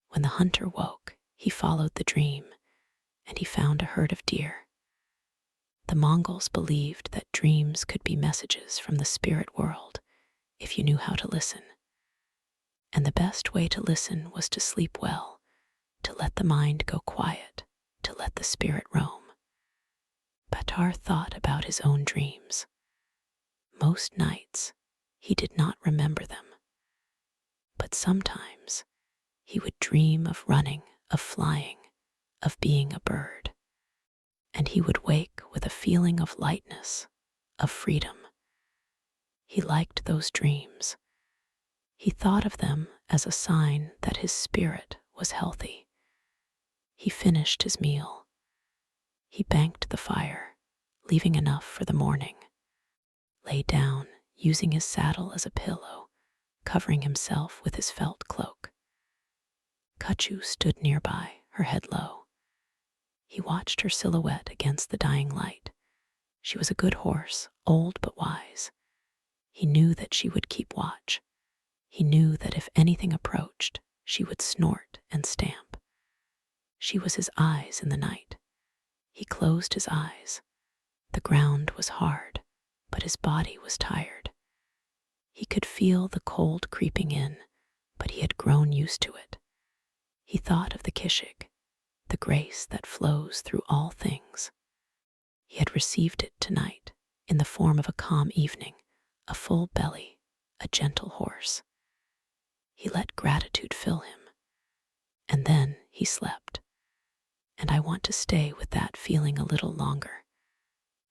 S1: When the hunter woke, he followed the dream, and he found a herd of deer. The Mongols believed that dreams could be messages from the spirit world if you knew how to listen. And the best way to listen was to sleep well, to let the mind go quiet, to let the spirit roam. Batar thought about his own dreams. Most nights, he did not remember them. But sometimes, he would dream of running, of flying, of being a bird. And he would wake with a feeling of lightness, of freedom. He liked those dreams. He thought of them as a sign that his spirit was healthy. He finished his meal. He banked the fire, leaving enough for the morning. Lay down, using his saddle as a pillow, covering himself with his felt cloak. Kachu stood nearby, her head low. He watched her silhouette against the dying light. She was a good horse, old but wise. He knew that she would keep watch. He knew that if anything approached, she would snort and stamp. She was his eyes in the night. He closed his eyes. The ground was hard, but his body was tired. He could feel the cold creeping in, but he had grown used to it. He thought of the kishig, the grace that flows through all things. He had received it tonight in the form of a calm evening, a full belly, a gentle horse. He let gratitude fill him, and then he slept. And I want to stay with that feeling a little longer.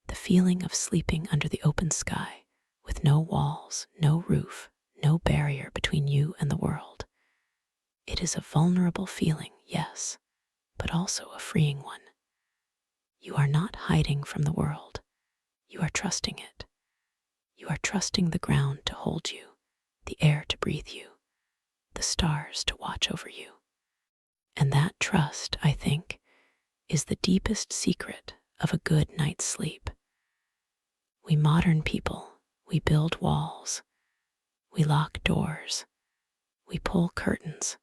S1: The feeling of sleeping under the open sky, with no walls, no roof, no barrier between you and the world. It is a vulnerable feeling, yes, but also a freeing one. You are not hiding from the world. You are trusting it. You are trusting the ground to hold you, the air to breathe you, the stars to watch over you. And that trust, I think, is the deepest secret of a good night's sleep. We modern people, we build walls, we lock doors, we pull curtains,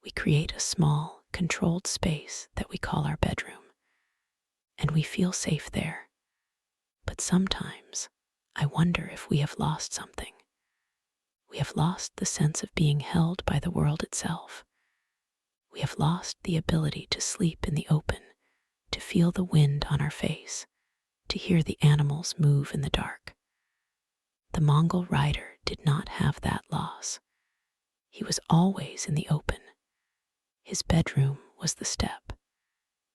S1: we create a small, controlled space that we call our bedroom, and we feel safe there. But sometimes, I wonder if we have lost something. We have lost the sense of being held by the world itself. We have lost the ability to sleep in the open, to feel the wind on our face, to hear the animals move in the dark. The Mongol rider did not have that loss. He was always in the open. His bedroom was the steppe.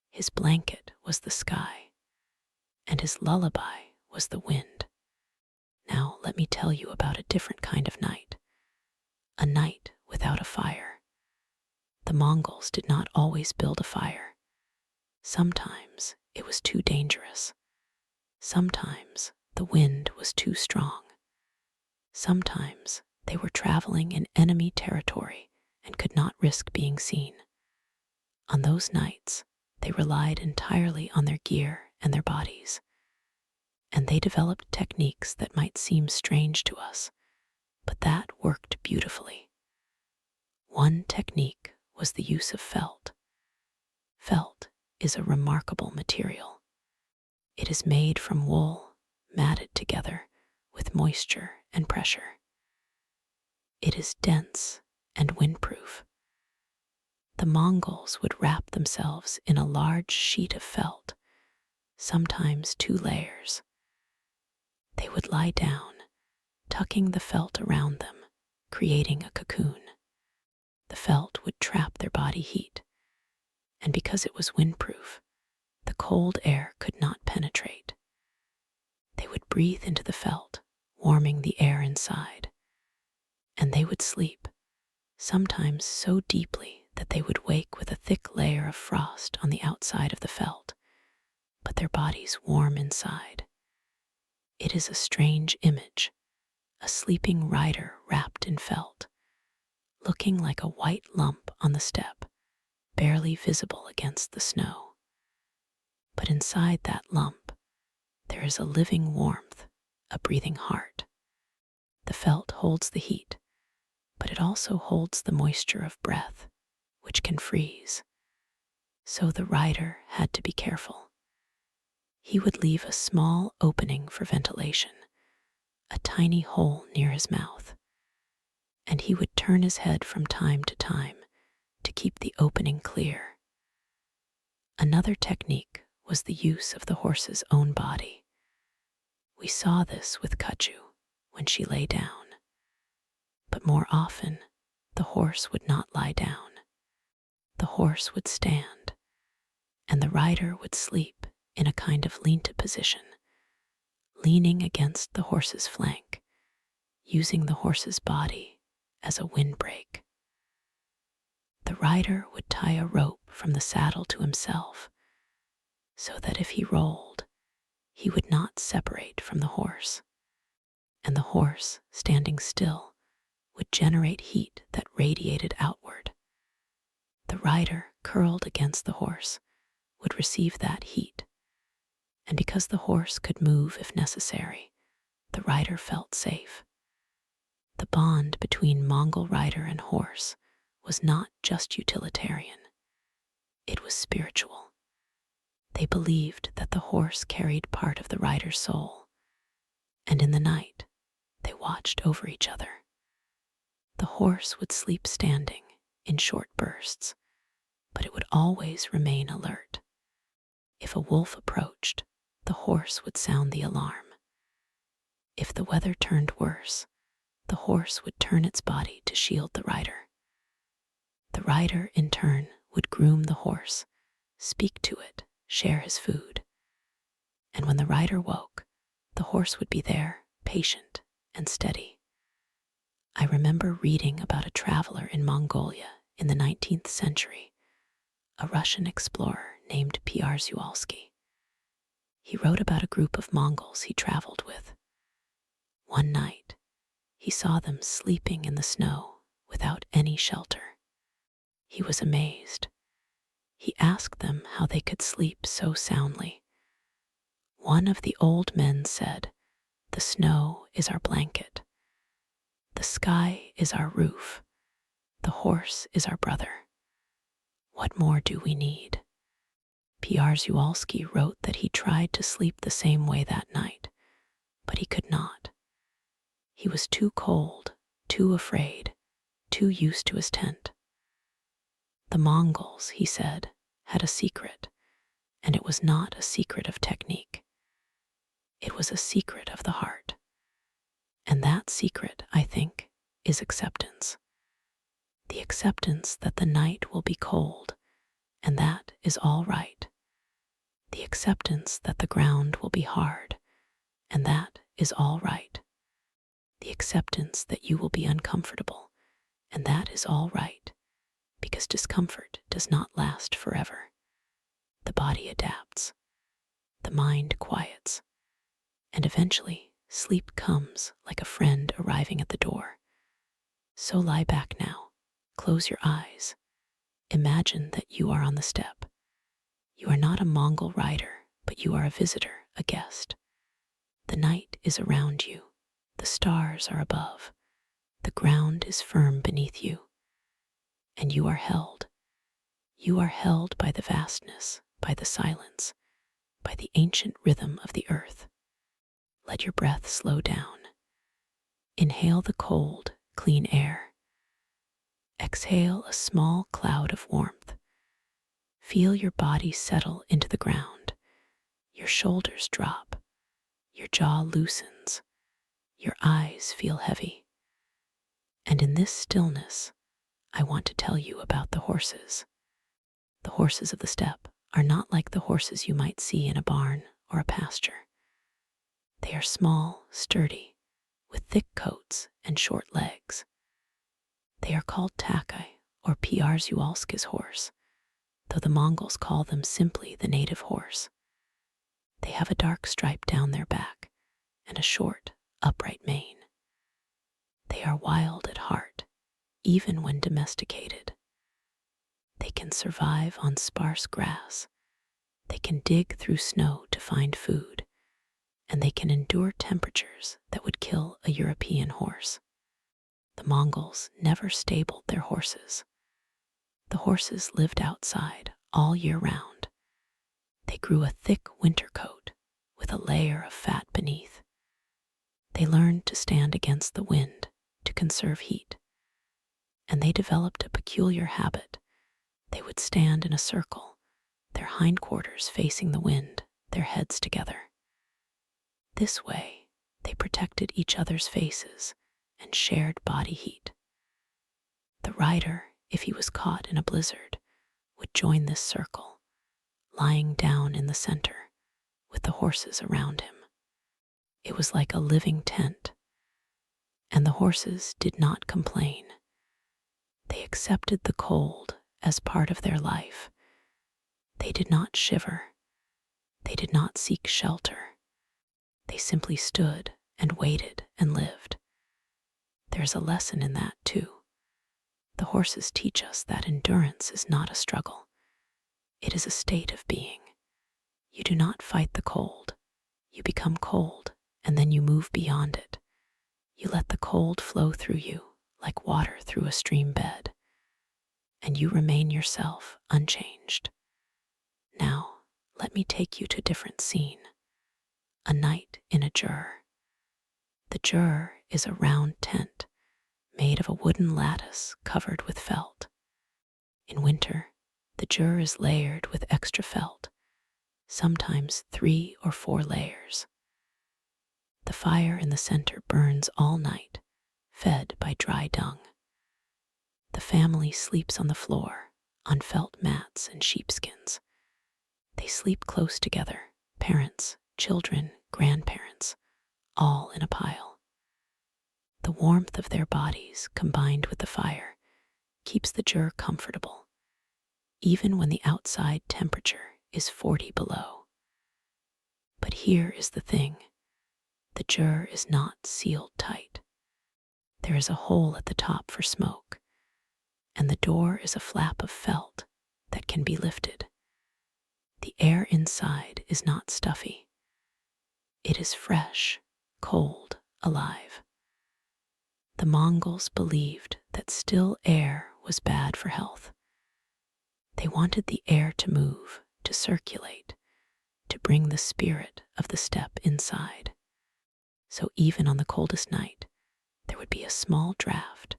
S1: His blanket was the sky. And his lullaby was the wind. Now let me tell you about a different kind of night. A night without a fire. The Mongols did not always build a fire. Sometimes it was too dangerous. Sometimes the wind was too strong. Sometimes they were traveling in enemy territory and could not risk being seen. On those nights, they relied entirely on their gear and their bodies. And they developed techniques that might seem strange to us, but that worked beautifully. One technique was the use of felt. Felt is a remarkable material. It is made from wool, matted together with moisture and pressure. It is dense and windproof. The Mongols would wrap themselves in a large sheet of felt, sometimes 2 layers. They would lie down, tucking the felt around them, creating a cocoon. The felt would trap their body heat, and because it was windproof, the cold air could not penetrate. They would breathe into the felt, warming the air inside, and they would sleep, sometimes so deeply that they would wake with a thick layer of frost on the outside of the felt, but their bodies warm inside. It is a strange image, a sleeping rider wrapped in felt, looking like a white lump on the steppe, barely visible against the snow. But inside that lump, there is a living warmth, a breathing heart. The felt holds the heat, but it also holds the moisture of breath, which can freeze. So the rider had to be careful. He would leave a small opening for ventilation, a tiny hole near his mouth, and he would turn his head from time to time to keep the opening clear. Another technique was the use of the horse's own body. We saw this with Kachu when she lay down, but more often the horse would not lie down. The horse would stand, and the rider would sleep in a kind of lean-to position, leaning against the horse's flank, using the horse's body as a windbreak. The rider would tie a rope from the saddle to himself, so that if he rolled, he would not separate from the horse, and the horse, standing still, would generate heat that radiated outward. The rider, curled against the horse, would receive that heat, and because the horse could move if necessary, the rider felt safe. The bond between Mongol rider and horse was not just utilitarian, it was spiritual. They believed that the horse carried part of the rider's soul, And in the night, they watched over each other. The horse would sleep standing in short bursts, but it would always remain alert. If a wolf approached, the horse would sound the alarm. If the weather turned worse, the horse would turn its body to shield the rider. The rider, in turn, would groom the horse, speak to it, share his food. And when the rider woke, the horse would be there, patient and steady. I remember reading about a traveler in Mongolia in the 19th century, a Russian explorer named Przewalski. He wrote about a group of Mongols he traveled with. One night, he saw them sleeping in the snow without any shelter. He was amazed. He asked them how they could sleep so soundly. One of the old men said, "The snow is our blanket. The sky is our roof. The horse is our brother. What more do we need?" Przewalski wrote that he tried to sleep the same way that night, but he could not. He was too cold, too afraid, too used to his tent. The Mongols, he said, had a secret, and it was not a secret of technique. It was a secret of the heart. And that secret, I think, is acceptance. The acceptance that the night will be cold, and that is all right. The acceptance that the ground will be hard, and that is all right. The acceptance that you will be uncomfortable, and that is all right, because discomfort does not last forever. The body adapts, the mind quiets, and eventually sleep comes like a friend arriving at the door. So lie back now, close your eyes, imagine that you are on the steppe. You are not a Mongol rider, but you are a visitor, a guest. The night is around you, the stars are above, the ground is firm beneath you, and you are held. You are held by the vastness, by the silence, by the ancient rhythm of the earth. Let your breath slow down. Inhale the cold, clean air. Exhale a small cloud of warmth. Feel your body settle into the ground. Your shoulders drop. Your jaw loosens. Your eyes feel heavy. And in this stillness, I want to tell you about the horses. The horses of the steppe are not like the horses you might see in a barn or a pasture. They are small, sturdy, with thick coats and short legs. They are called not.A or Przewalski's horse, though the Mongols call them simply the native horse. They have a dark stripe down their back and a short, upright mane. They are wild at heart, even when domesticated. They can survive on sparse grass. They can dig through snow to find food, and they can endure temperatures that would kill a European horse. The Mongols never stabled their horses. The horses lived outside all year round. They grew a thick winter coat with a layer of fat beneath. They learned to stand against the wind to conserve heat, and they developed a peculiar habit. They would stand in a circle, their hindquarters facing the wind, their heads together. This way, they protected each other's faces and shared body heat. The rider, if he was caught in a blizzard, would join this circle, lying down in the center with the horses around him. It was like a living tent, and the horses did not complain. They accepted the cold as part of their life. They did not shiver. They did not seek shelter. They simply stood and waited and lived. There's a lesson in that, too. The horses teach us that endurance is not a struggle. It is a state of being. You do not fight the cold. You become cold, and then you move beyond it. You let the cold flow through you like water through a stream bed, and you remain yourself unchanged. Now, let me take you to a different scene. A night in a jur. The jur is a round tent made of a wooden lattice covered with felt. In winter, the jur is layered with extra felt, sometimes 3 or 4 layers. The fire in the center burns all night, fed by dry dung. The family sleeps on the floor, on felt mats and sheepskins. They sleep close together, parents, children, grandparents, all in a pile. The warmth of their bodies, combined with the fire, keeps the jur comfortable, even when the outside temperature is 40 below. But here is the thing. The jur is not sealed tight. There is a hole at the top for smoke, and the door is a flap of felt that can be lifted. The air inside is not stuffy. It is fresh, cold, alive. The Mongols believed that still air was bad for health. They wanted the air to move, to circulate, to bring the spirit of the steppe inside. So even on the coldest night, there would be a small draft.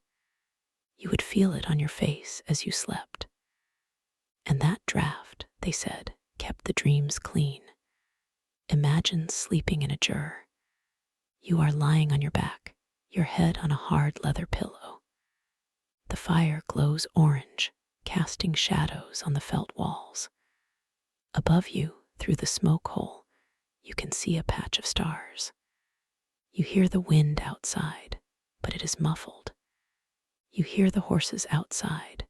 S1: You would feel it on your face as you slept. And that draft, they said, kept the dreams clean. Imagine sleeping in a jur. You are lying on your back, your head on a hard leather pillow. The fire glows orange, casting shadows on the felt walls. Above you, through the smoke hole, you can see a patch of stars. You hear the wind outside, but it is muffled. You hear the horses outside,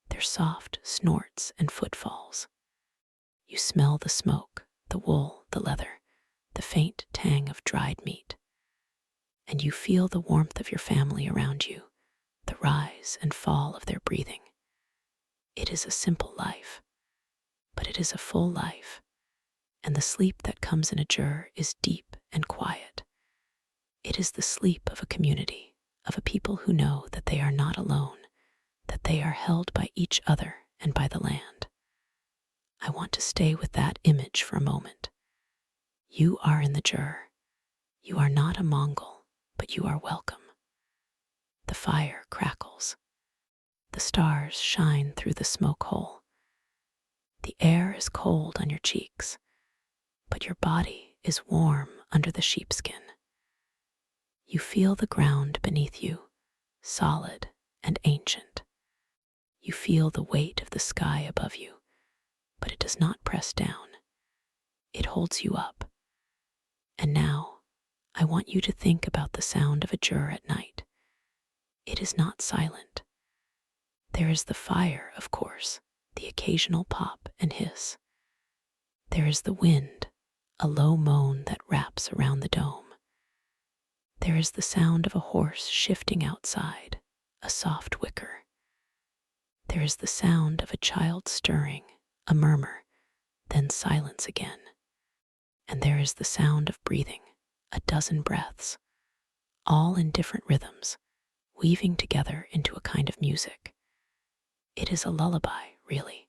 S1: their soft snorts and footfalls. You smell the smoke, the wool, the leather, the faint tang of dried meat. And you feel the warmth of your family around you, the rise and fall of their breathing. It is a simple life, but it is a full life, and the sleep that comes in a jur is deep and quiet. It is the sleep of a community, of a people who know that they are not alone, that they are held by each other and by the land. I want to stay with that image for a moment. You are in the jur. You are not a Mongol, but you are welcome. The fire crackles. The stars shine through the smoke hole. The air is cold on your cheeks, but your body is warm under the sheepskin. You feel the ground beneath you, solid and ancient. You feel the weight of the sky above you, but it does not press down. It holds you up. And now, I want you to think about the sound of a jur at night. It is not silent. There is the fire, of course, the occasional pop and hiss. There is the wind, a low moan that wraps around the dome. There is the sound of a horse shifting outside, a soft whicker. There is the sound of a child stirring, a murmur, then silence again. And there is the sound of breathing, a dozen breaths, all in different rhythms, weaving together into a kind of music. It is a lullaby, really.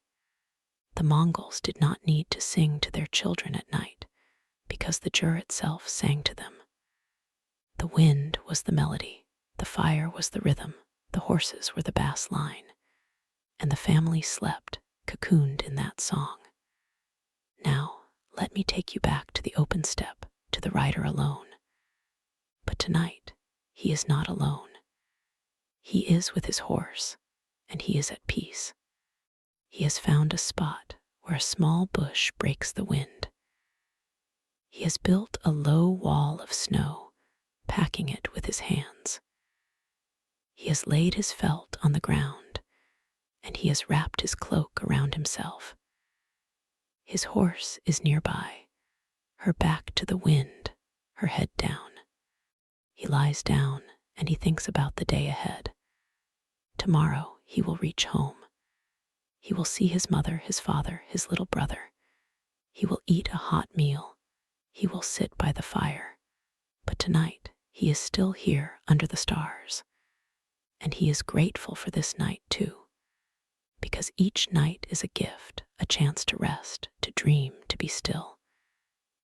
S1: The Mongols did not need to sing to their children at night, because the jur itself sang to them. The wind was the melody, the fire was the rhythm, the horses were the bass line, and the family slept, cocooned in that song. Now, let me take you back to the open steppe, to the rider alone. But tonight, he is not alone. He is with his horse, and he is at peace. He has found a spot where a small bush breaks the wind. He has built a low wall of snow, packing it with his hands. He has laid his felt on the ground, and he has wrapped his cloak around himself. His horse is nearby, her back to the wind, her head down. He lies down and he thinks about the day ahead. Tomorrow he will reach home. He will see his mother, his father, his little brother. He will eat a hot meal. He will sit by the fire. But tonight he is still here under the stars. And he is grateful for this night too, because each night is a gift, a chance to rest, to dream, to be still.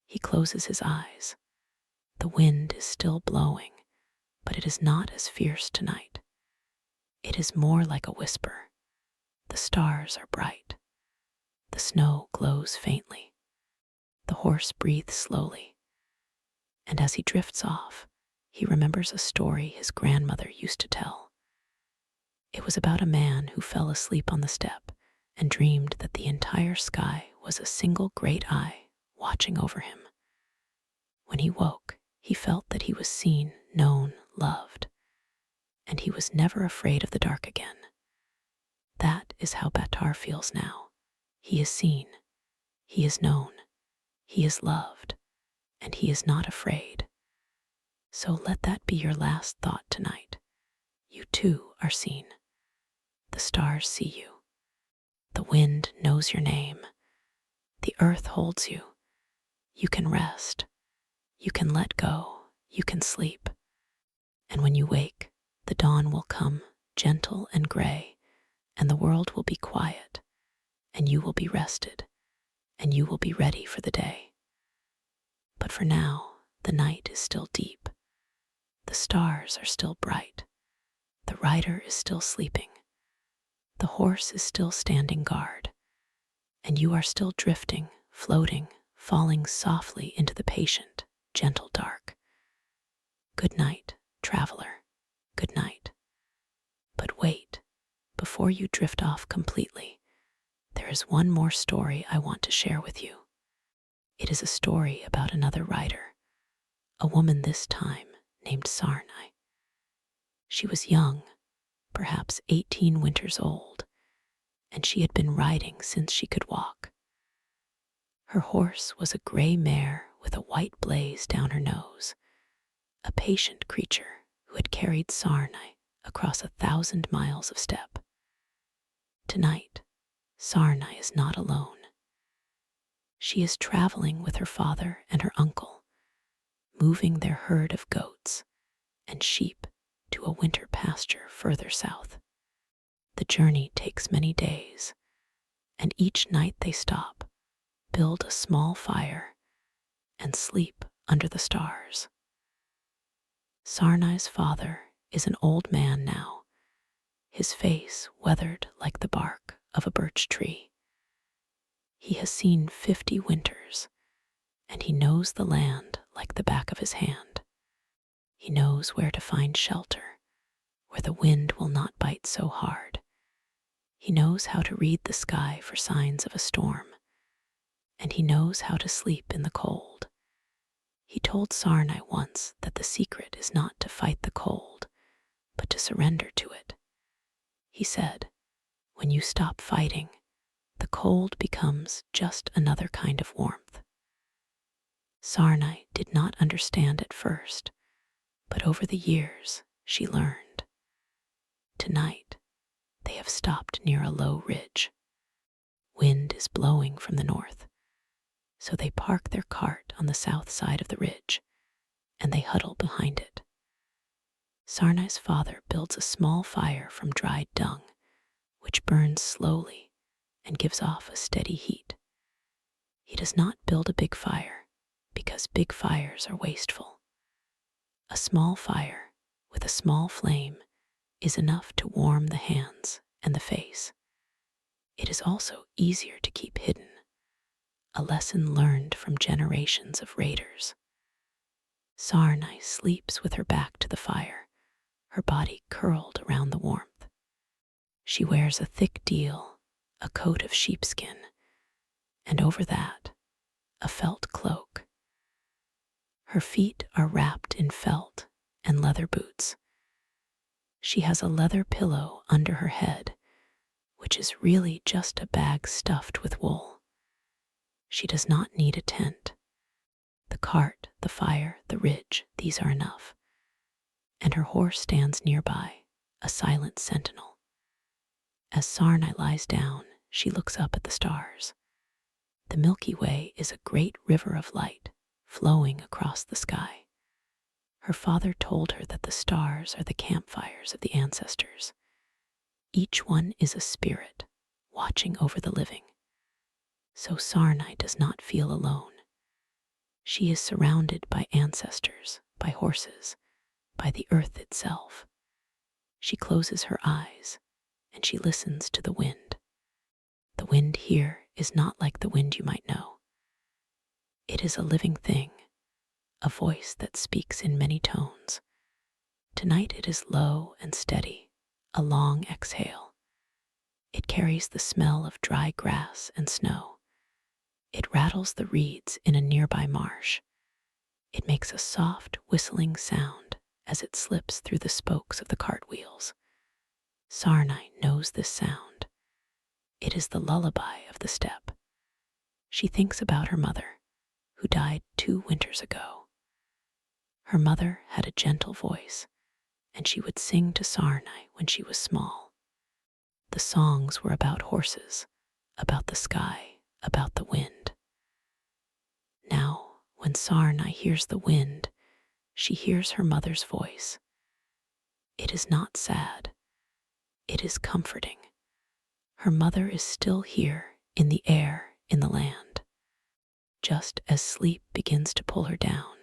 S1: He closes his eyes. The wind is still blowing, but it is not as fierce tonight. It is more like a whisper. The stars are bright. The snow glows faintly. The horse breathes slowly. And as he drifts off, he remembers a story his grandmother used to tell. It was about a man who fell asleep on the steppe and dreamed that the entire sky was a single great eye watching over him. When he woke, he felt that he was seen, known, loved, and he was never afraid of the dark again. That is how Batar feels now. He is seen, he is known, he is loved, and he is not afraid. So let that be your last thought tonight. You too are seen. The stars see you. The wind knows your name. The earth holds you. You can rest. You can let go. You can sleep. And when you wake, the dawn will come, gentle and gray, and the world will be quiet, and you will be rested, and you will be ready for the day. But for now, the night is still deep. The stars are still bright. The rider is still sleeping. The horse is still standing guard. And you are still drifting, floating, falling softly into the patient, gentle dark. Good night, traveler. Good night. But wait, before you drift off completely, there is one more story I want to share with you. It is a story about another rider, a woman this time named Sarnai. She was young, perhaps 18 winters old, and she had been riding since she could walk. Her horse was a gray mare with a white blaze down her nose, a patient creature who had carried Sarnai across 1,000 miles of steppe. Tonight, Sarnai is not alone. She is traveling with her father and her uncle, moving their herd of goats and sheep to a winter pasture further south. The journey takes many days, and each night they stop, build a small fire, and sleep under the stars. Sarnai's father is an old man now, his face weathered like the bark of a birch tree. He has seen 50 winters, and he knows the land like the back of his hand. He knows where to find shelter, where the wind will not bite so hard. He knows how to read the sky for signs of a storm, and he knows how to sleep in the cold. He told Sarnai once that the secret is not to fight the cold, but to surrender to it. He said, when you stop fighting, the cold becomes just another kind of warmth. Sarnai did not understand at first, but over the years she learned. Tonight, they have stopped near a low ridge. Wind is blowing from the north, so they park their cart on the south side of the ridge, and they huddle behind it. Sarnai's father builds a small fire from dried dung, which burns slowly and gives off a steady heat. He does not build a big fire, because big fires are wasteful. A small fire with a small flame is enough to warm the hands and the face. It is also easier to keep hidden, a lesson learned from generations of raiders. Sarnai sleeps with her back to the fire, her body curled around the warmth. She wears a thick deal, a coat of sheepskin, and over that, a felt cloak. Her feet are wrapped in felt and leather boots. She has a leather pillow under her head, which is really just a bag stuffed with wool. She does not need a tent. The cart, the fire, the ridge, these are enough. And her horse stands nearby, a silent sentinel. As Sarnai lies down, she looks up at the stars. The Milky Way is a great river of light flowing across the sky. Her father told her that the stars are the campfires of the ancestors. Each one is a spirit watching over the living. So Sarnai does not feel alone. She is surrounded by ancestors, by horses, by the earth itself. She closes her eyes and she listens to the wind. The wind here is not like the wind you might know. It is a living thing, a voice that speaks in many tones. Tonight it is low and steady, a long exhale. It carries the smell of dry grass and snow. It rattles the reeds in a nearby marsh. It makes a soft, whistling sound as it slips through the spokes of the cartwheels. Sarnai knows this sound. It is the lullaby of the steppe. She thinks about her mother, who died 2 winters ago. Her mother had a gentle voice, and she would sing to Sarnai when she was small. The songs were about horses, about the sky, about the wind. Now, when Sarnai hears the wind, she hears her mother's voice. It is not sad. It is comforting. Her mother is still here, in the air, in the land. Just as sleep begins to pull her down,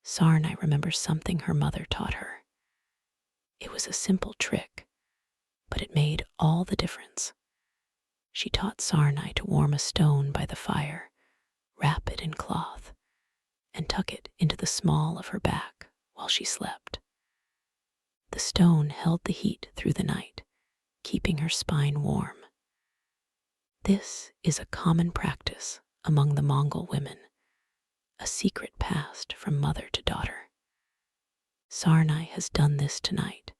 S1: Sarnai remembers something her mother taught her. It was a simple trick, but it made all the difference. She taught Sarnai to warm a stone by the fire, wrap it in cloth, and tuck it into the small of her back while she slept. The stone held the heat through the night, keeping her spine warm. This is a common practice among the Mongol women, a secret passed from mother to daughter. Sarnai has done this tonight,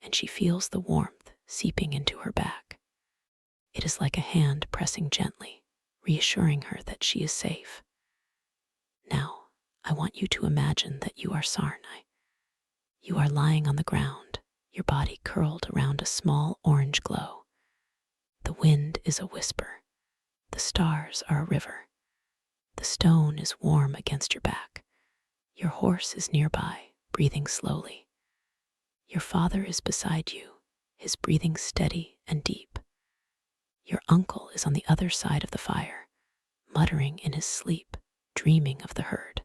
S1: and she feels the warmth seeping into her back. It is like a hand pressing gently, reassuring her that she is safe. Now, I want you to imagine that you are Sarnai. You are lying on the ground, your body curled around a small orange glow. The wind is a whisper. The stars are a river. The stone is warm against your back. Your horse is nearby, breathing slowly. Your father is beside you, his breathing steady and deep. Your uncle is on the other side of the fire, muttering in his sleep, dreaming of the herd.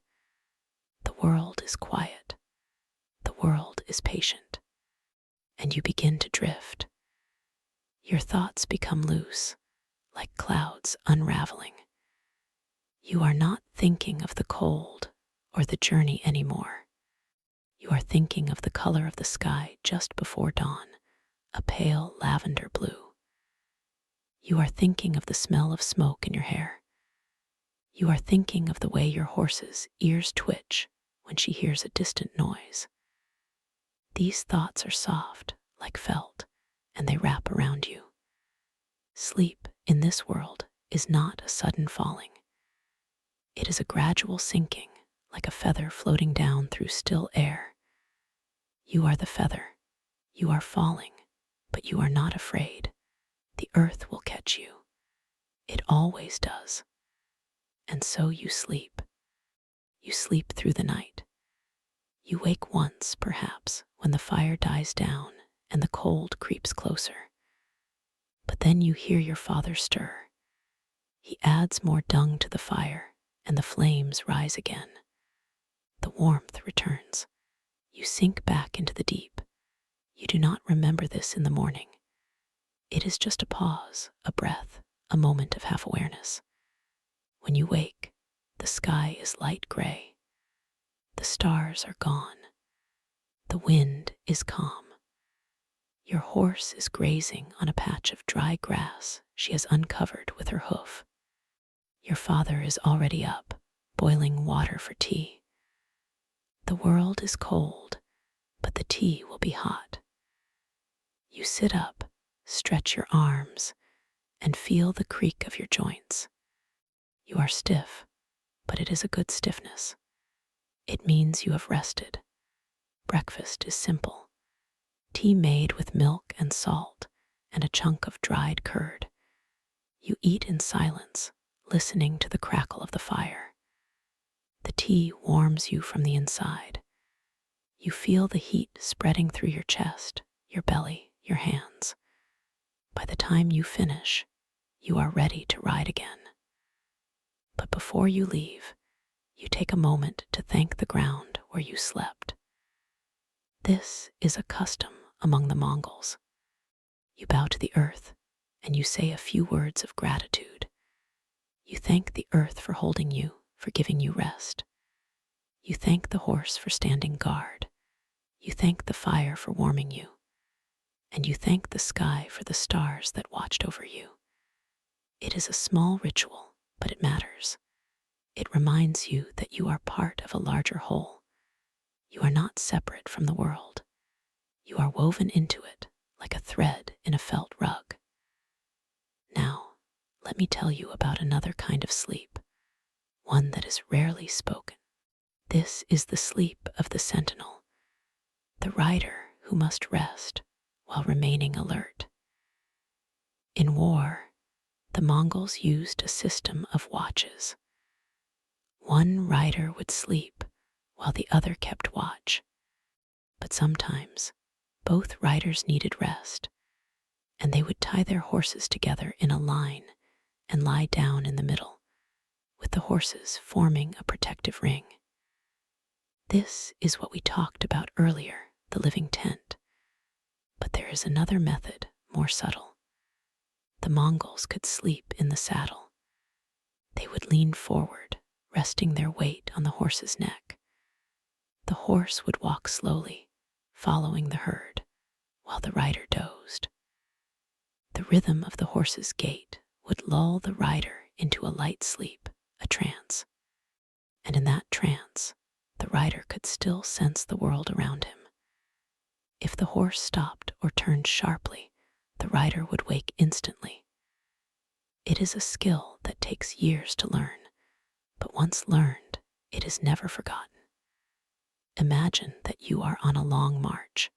S1: The world is quiet. The world is patient. And you begin to drift. Your thoughts become loose, like clouds unraveling. You are not thinking of the cold or the journey anymore. You are thinking of the color of the sky just before dawn, a pale lavender blue. You are thinking of the smell of smoke in your hair. You are thinking of the way your horse's ears twitch when she hears a distant noise. These thoughts are soft, like felt, and they wrap around you. Sleep in this world is not a sudden falling. It is a gradual sinking, like a feather floating down through still air. You are the feather. You are falling, but you are not afraid. The earth will catch you. It always does. And so you sleep. You sleep through the night. You wake once, perhaps, when the fire dies down and the cold creeps closer. But then you hear your father stir. He adds more dung to the fire, and the flames rise again. The warmth returns. You sink back into the deep. You do not remember this in the morning. It is just a pause, a breath, a moment of half-awareness. When you wake, the sky is light gray. The stars are gone. The wind is calm. Your horse is grazing on a patch of dry grass she has uncovered with her hoof. Your father is already up, boiling water for tea. The world is cold, but the tea will be hot. You sit up, stretch your arms, and feel the creak of your joints. You are stiff, but it is a good stiffness. It means you have rested. Breakfast is simple. Tea made with milk and salt and a chunk of dried curd. You eat in silence, listening to the crackle of the fire. The tea warms you from the inside. You feel the heat spreading through your chest, your belly, your hands. By the time you finish, you are ready to ride again. But before you leave, you take a moment to thank the ground where you slept. This is a custom among the Mongols. You bow to the earth and you say a few words of gratitude. You thank the earth for holding you, for giving you rest. You thank the horse for standing guard. You thank the fire for warming you. And you thank the sky for the stars that watched over you. It is a small ritual, but it matters. It reminds you that you are part of a larger whole. You are not separate from the world. You are woven into it like a thread in a felt rug. Now, let me tell you about another kind of sleep, one that is rarely spoken. This is the sleep of the sentinel, the rider who must rest while remaining alert. In war, the Mongols used a system of watches. One rider would sleep while the other kept watch. But sometimes, both riders needed rest, and they would tie their horses together in a line and lie down in the middle, with the horses forming a protective ring. This is what we talked about earlier, the living tent. But there is another method, more subtle. The Mongols could sleep in the saddle. They would lean forward, resting their weight on the horse's neck. The horse would walk slowly, following the herd, while the rider dozed. The rhythm of the horse's gait would lull the rider into a light sleep, a trance. And in that trance, the rider could still sense the world around him. If the horse stopped or turned sharply, the rider would wake instantly. It is a skill that takes years to learn, but once learned, it is never forgotten. Imagine that you are on a long march.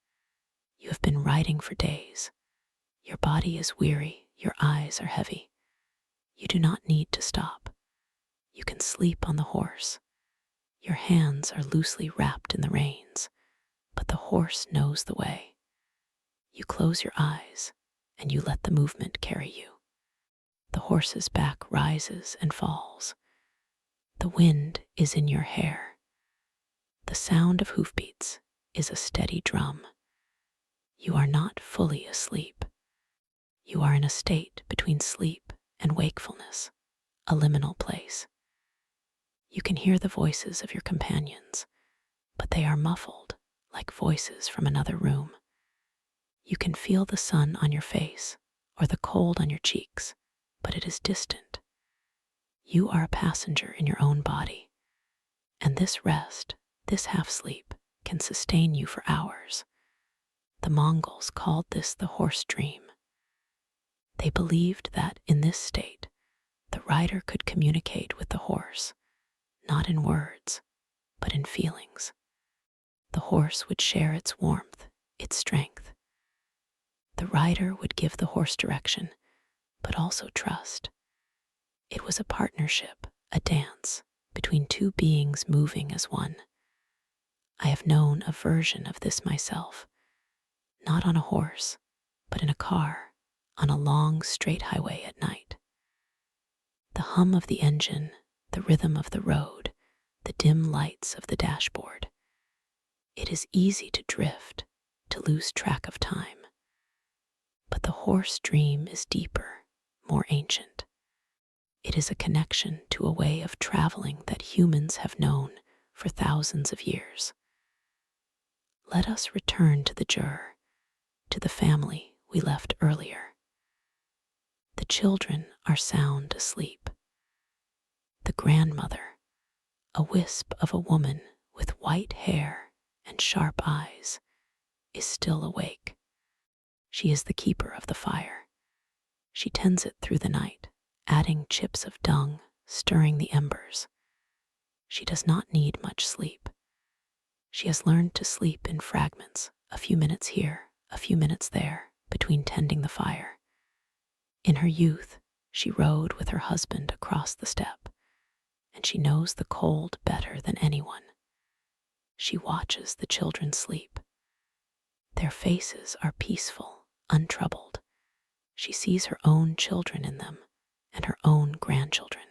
S1: You have been riding for days. Your body is weary, your eyes are heavy. You do not need to stop. You can sleep on the horse. Your hands are loosely wrapped in the reins, but the horse knows the way. You close your eyes and you let the movement carry you. The horse's back rises and falls. The wind is in your hair. The sound of hoofbeats is a steady drum. You are not fully asleep. You are in a state between sleep and wakefulness, a liminal place. You can hear the voices of your companions, but they are muffled, like voices from another room. You can feel the sun on your face or the cold on your cheeks, but it is distant. You are a passenger in your own body, and this rest, this half-sleep, can sustain you for hours. The Mongols called this the horse dream. They believed that in this state, the rider could communicate with the horse, not in words, but in feelings. The horse would share its warmth, its strength. The rider would give the horse direction, but also trust. It was a partnership, a dance, between two beings moving as one. I have known a version of this myself, not on a horse, but in a car, on a long, straight highway at night. The hum of the engine, the rhythm of the road, the dim lights of the dashboard. It is easy to drift, to lose track of time. But the horse dream is deeper, more ancient. It is a connection to a way of traveling that humans have known for thousands of years. Let us return to the jur, to the family we left earlier. The children are sound asleep. The grandmother, a wisp of a woman with white hair and sharp eyes, is still awake. She is the keeper of the fire. She tends it through the night, adding chips of dung, stirring the embers. She does not need much sleep. She has learned to sleep in fragments, a few minutes here, a few minutes there, between tending the fire. In her youth, she rode with her husband across the steppe, and she knows the cold better than anyone. She watches the children sleep. Their faces are peaceful, untroubled. She sees her own children in them and her own grandchildren.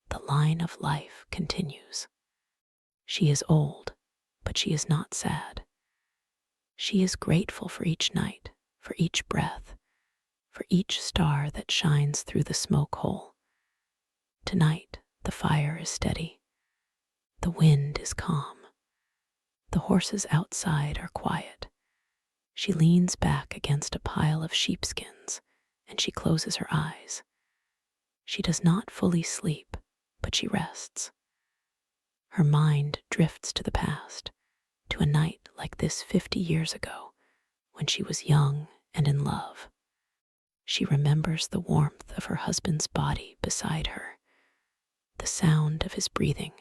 S1: The line of life continues. She is old, but she is not sad. She is grateful for each night, for each breath, for each star that shines through the smoke hole. Tonight, the fire is steady. The wind is calm. The horses outside are quiet. She leans back against a pile of sheepskins and she closes her eyes. She does not fully sleep, but she rests. Her mind drifts to the past, to a night like this 50 years ago, when she was young and in love. She remembers the warmth of her husband's body beside her, the sound of his breathing,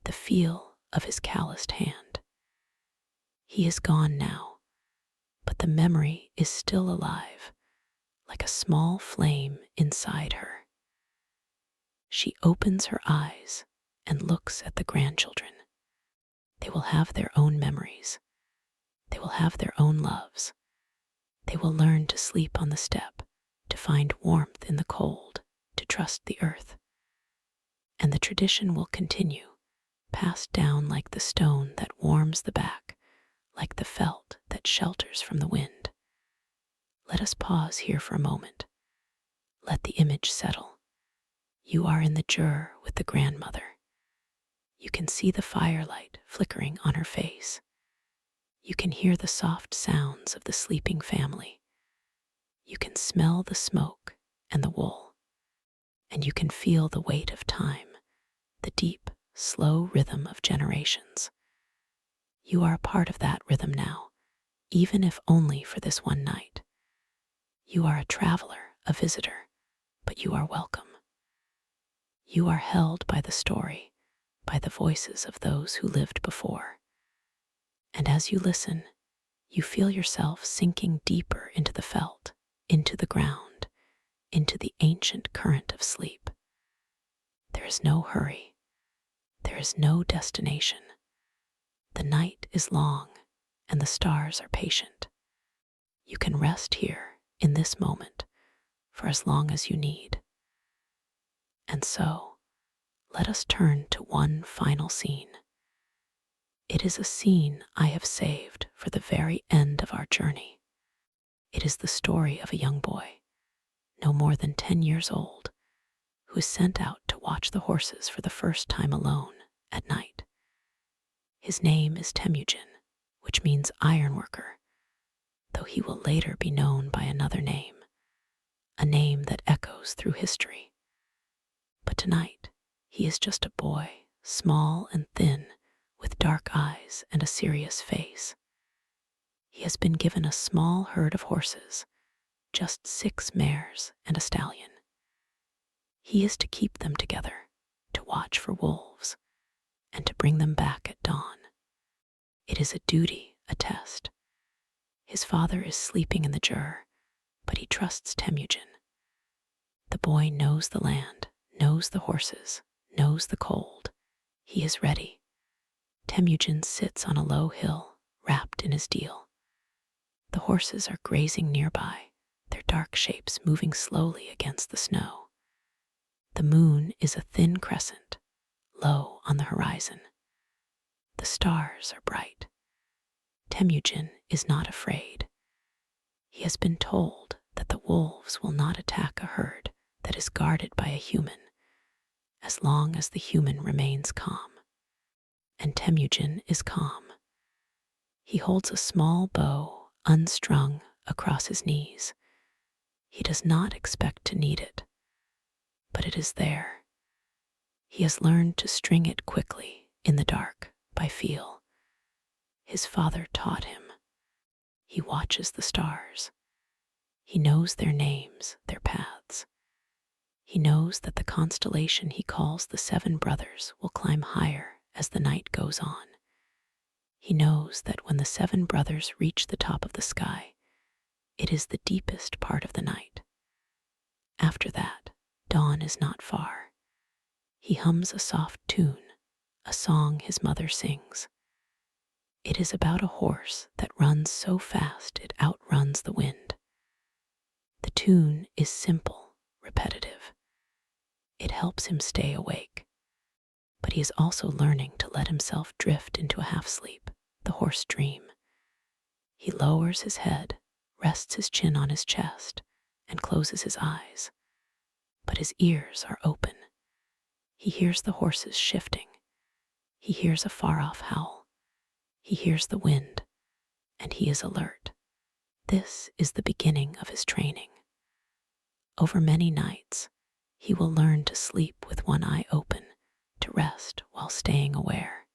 S1: the feel of his calloused hand. He is gone now, but the memory is still alive, like a small flame inside her. She opens her eyes and looks at the grandchildren. They will have their own memories. They will have their own loves. They will learn to sleep on the steppe, to find warmth in the cold, to trust the earth. And the tradition will continue, passed down like the stone that warms the back, like the felt that shelters from the wind. Let us pause here for a moment. Let the image settle. You are in the jur with the grandmother. You can see the firelight flickering on her face. You can hear the soft sounds of the sleeping family. You can smell the smoke and the wool. And you can feel the weight of time, the deep, slow rhythm of generations. You are a part of that rhythm now, even if only for this one night. You are a traveler, a visitor, but you are welcome. You are held by the story, by the voices of those who lived before. And as you listen, you feel yourself sinking deeper into the felt, into the ground, into the ancient current of sleep. There is no hurry. There is no destination. The night is long, and the stars are patient. You can rest here, in this moment, for as long as you need. And so, let us turn to one final scene. It is a scene I have saved for the very end of our journey. It is the story of a young boy, no more than 10 years old, who is sent out to watch the horses for the first time alone at night. His name is Temujin, which means ironworker, though he will later be known by another name, a name that echoes through history. But tonight, he is just a boy, small and thin, with dark eyes and a serious face. He has been given a small herd of horses, just 6 mares and a stallion. He is to keep them together, to watch for wolves, and to bring them back at dawn. It is a duty, a test. His father is sleeping in the jur, but he trusts Temujin. The boy knows the land, knows the horses, knows the cold. He is ready. Temujin sits on a low hill, wrapped in his deal. The horses are grazing nearby, their dark shapes moving slowly against the snow. The moon is a thin crescent, low on the horizon. The stars are bright. Temujin is not afraid. He has been told that the wolves will not attack a herd that is guarded by a human, as long as the human remains calm. And Temujin is calm. He holds a small bow, unstrung, across his knees. He does not expect to need it, but it is there. He has learned to string it quickly, in the dark, by feel. His father taught him. He watches the stars. He knows their names, their paths. He knows that the constellation he calls the 7 brothers will climb higher as the night goes on. He knows that when the 7 brothers reach the top of the sky, it is the deepest part of the night. After that, dawn is not far. He hums a soft tune, a song his mother sings. It is about a horse that runs so fast it outruns the wind. The tune is simple, repetitive. It helps him stay awake. But he is also learning to let himself drift into a half-sleep, the horse dream. He lowers his head, rests his chin on his chest, and closes his eyes. But his ears are open. He hears the horses shifting. He hears a far-off howl. He hears the wind, and he is alert. This is the beginning of his training. Over many nights, he will learn to sleep with one eye open, to rest while staying aware.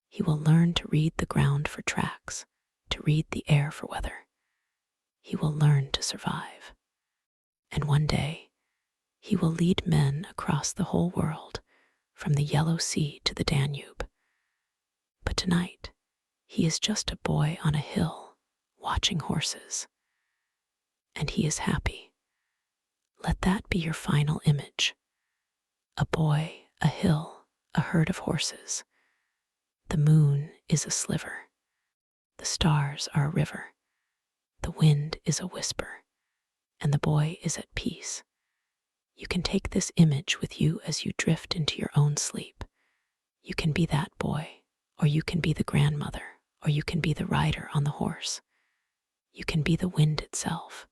S1: He will learn to read the ground for tracks, to read the air for weather. He will learn to survive. And one day, he will lead men across the whole world, from the Yellow Sea to the Danube. But tonight, he is just a boy on a hill, watching horses. And he is happy. Let that be your final image. A boy, a hill, a herd of horses. The moon is a sliver. The stars are a river. The wind is a whisper. And the boy is at peace. You can take this image with you as you drift into your own sleep. You can be that boy, or you can be the grandmother, or you can be the rider on the horse. You can be the wind itself.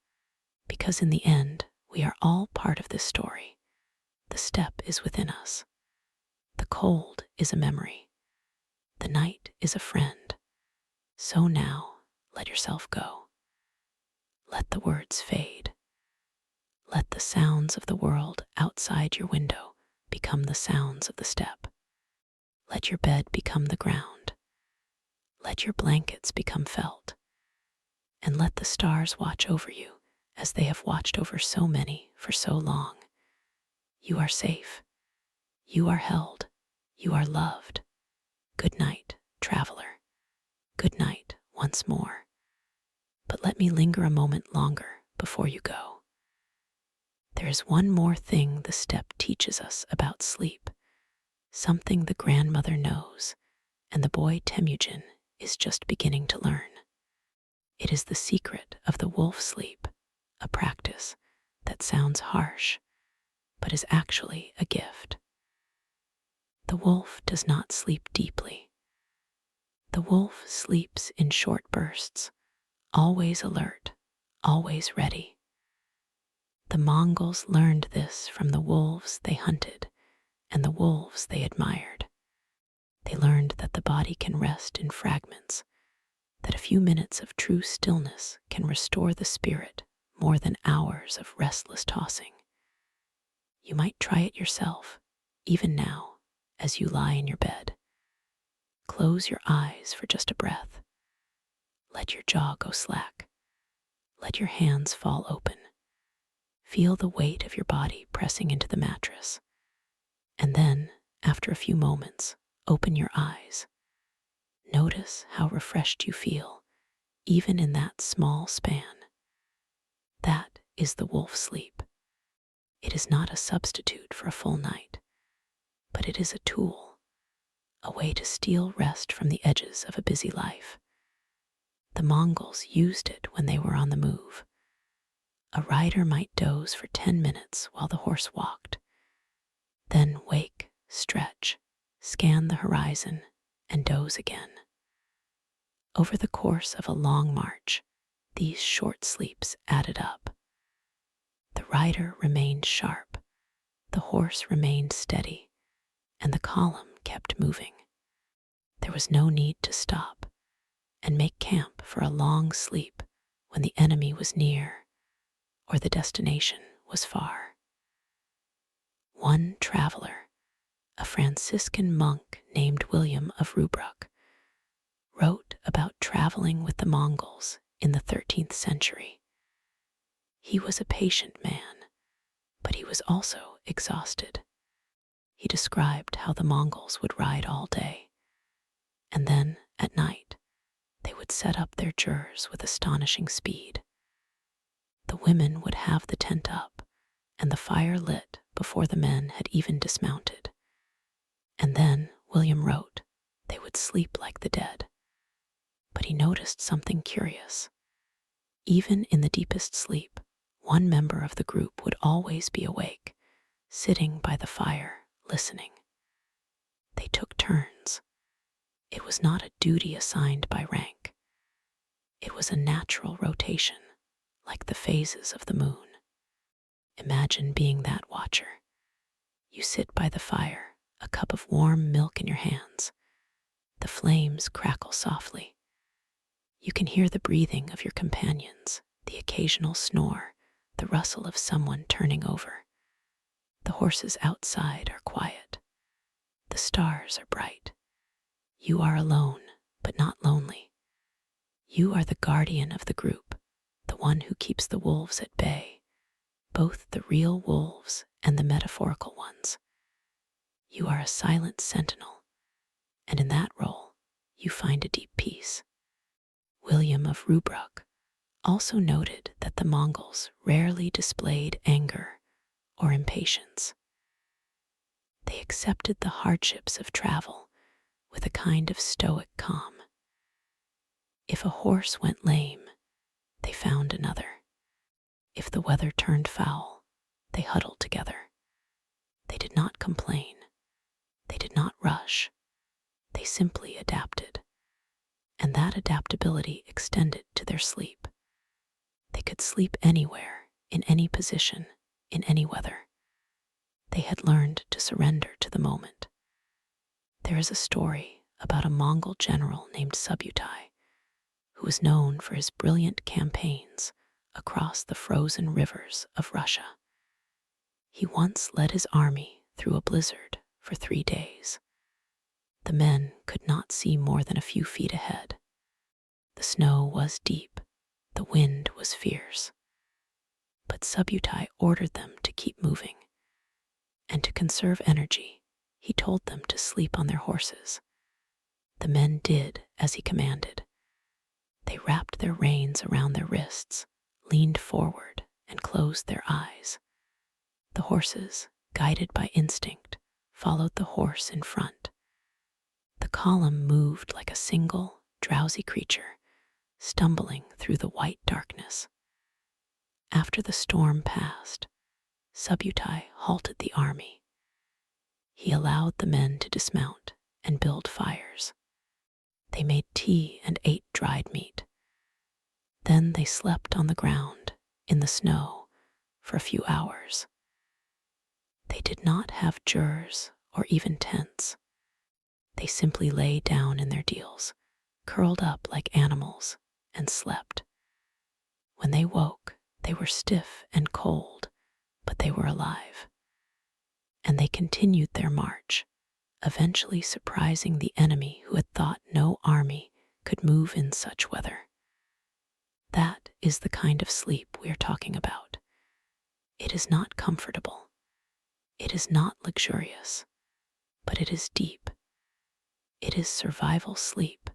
S1: Because in the end, we are all part of this story. The steppe is within us. The cold is a memory. The night is a friend. So now, let yourself go. Let the words fade. Let the sounds of the world outside your window become the sounds of the steppe. Let your bed become the ground. Let your blankets become felt. And let the stars watch over you as they have watched over so many for so long. You are safe. You are held. You are loved. Good night, traveler. Good night once more. But let me linger a moment longer before you go. There is one more thing the steppe teaches us about sleep, something the grandmother knows, and the boy Temujin is just beginning to learn. It is the secret of the wolf sleep, a practice that sounds harsh, but is actually a gift. The wolf does not sleep deeply. The wolf sleeps in short bursts, always alert, always ready. The Mongols learned this from the wolves they hunted and the wolves they admired. They learned that the body can rest in fragments, that a few minutes of true stillness can restore the spirit more than hours of restless tossing. You might try it yourself, even now, as you lie in your bed. Close your eyes for just a breath. Let your jaw go slack. Let your hands fall open. Feel the weight of your body pressing into the mattress. And then, after a few moments, open your eyes. Notice how refreshed you feel, even in that small span. That is the wolf sleep. It is not a substitute for a full night, but it is a tool, a way to steal rest from the edges of a busy life. The Mongols used it when they were on the move. A rider might doze for 10 minutes while the horse walked, then wake, stretch, scan the horizon, and doze again. Over the course of a long march, these short sleeps added up. The rider remained sharp, the horse remained steady, and the column kept moving. There was no need to stop and make camp for a long sleep when the enemy was near or the destination was far. One traveler, a Franciscan monk named William of Rubruck, wrote about traveling with the Mongols in the 13th century. He was a patient man, but he was also exhausted. He described how the Mongols would ride all day, and then, at night, they would set up their jurs with astonishing speed. The women would have the tent up and the fire lit before the men had even dismounted. And then, William wrote, they would sleep like the dead. But he noticed something curious. Even in the deepest sleep, one member of the group would always be awake, sitting by the fire, listening. They took turns. It was not a duty assigned by rank. It was a natural rotation, like the phases of the moon. Imagine being that watcher. You sit by the fire, a cup of warm milk in your hands. The flames crackle softly. You can hear the breathing of your companions, the occasional snore, the rustle of someone turning over. The horses outside are quiet. The stars are bright. You are alone, but not lonely. You are the guardian of the group, the one who keeps the wolves at bay, both the real wolves and the metaphorical ones. You are a silent sentinel, and in that role, you find a deep peace. William of Rubruck also noted that the Mongols rarely displayed anger or impatience. They accepted the hardships of travel with a kind of stoic calm. If a horse went lame, they found another. If the weather turned foul, they huddled together. They did not complain. They did not rush. They simply adapted. And that adaptability extended to their sleep. They could sleep anywhere, in any position, in any weather. They had learned to surrender to the moment. There is a story about a Mongol general named Subutai, who was known for his brilliant campaigns across the frozen rivers of Russia. He once led his army through a blizzard for 3 days. The men could not see more than a few feet ahead. The snow was deep, the wind was fierce. But Subutai ordered them to keep moving, and to conserve energy, he told them to sleep on their horses. The men did as he commanded. They wrapped their reins around their wrists, leaned forward, and closed their eyes. The horses, guided by instinct, followed the horse in front. The column moved like a single, drowsy creature, stumbling through the white darkness. After the storm passed, Subutai halted the army. He allowed the men to dismount and build fires. They made tea and ate dried meat. Then they slept on the ground, in the snow, for a few hours. They did not have jurs or even tents. They simply lay down in their deals, curled up like animals, and slept. When they woke, they were stiff and cold, but they were alive. And they continued their march, eventually surprising the enemy who had thought no army could move in such weather. That is the kind of sleep we are talking about. It is not comfortable. It is not luxurious, but it is deep. It is survival sleep,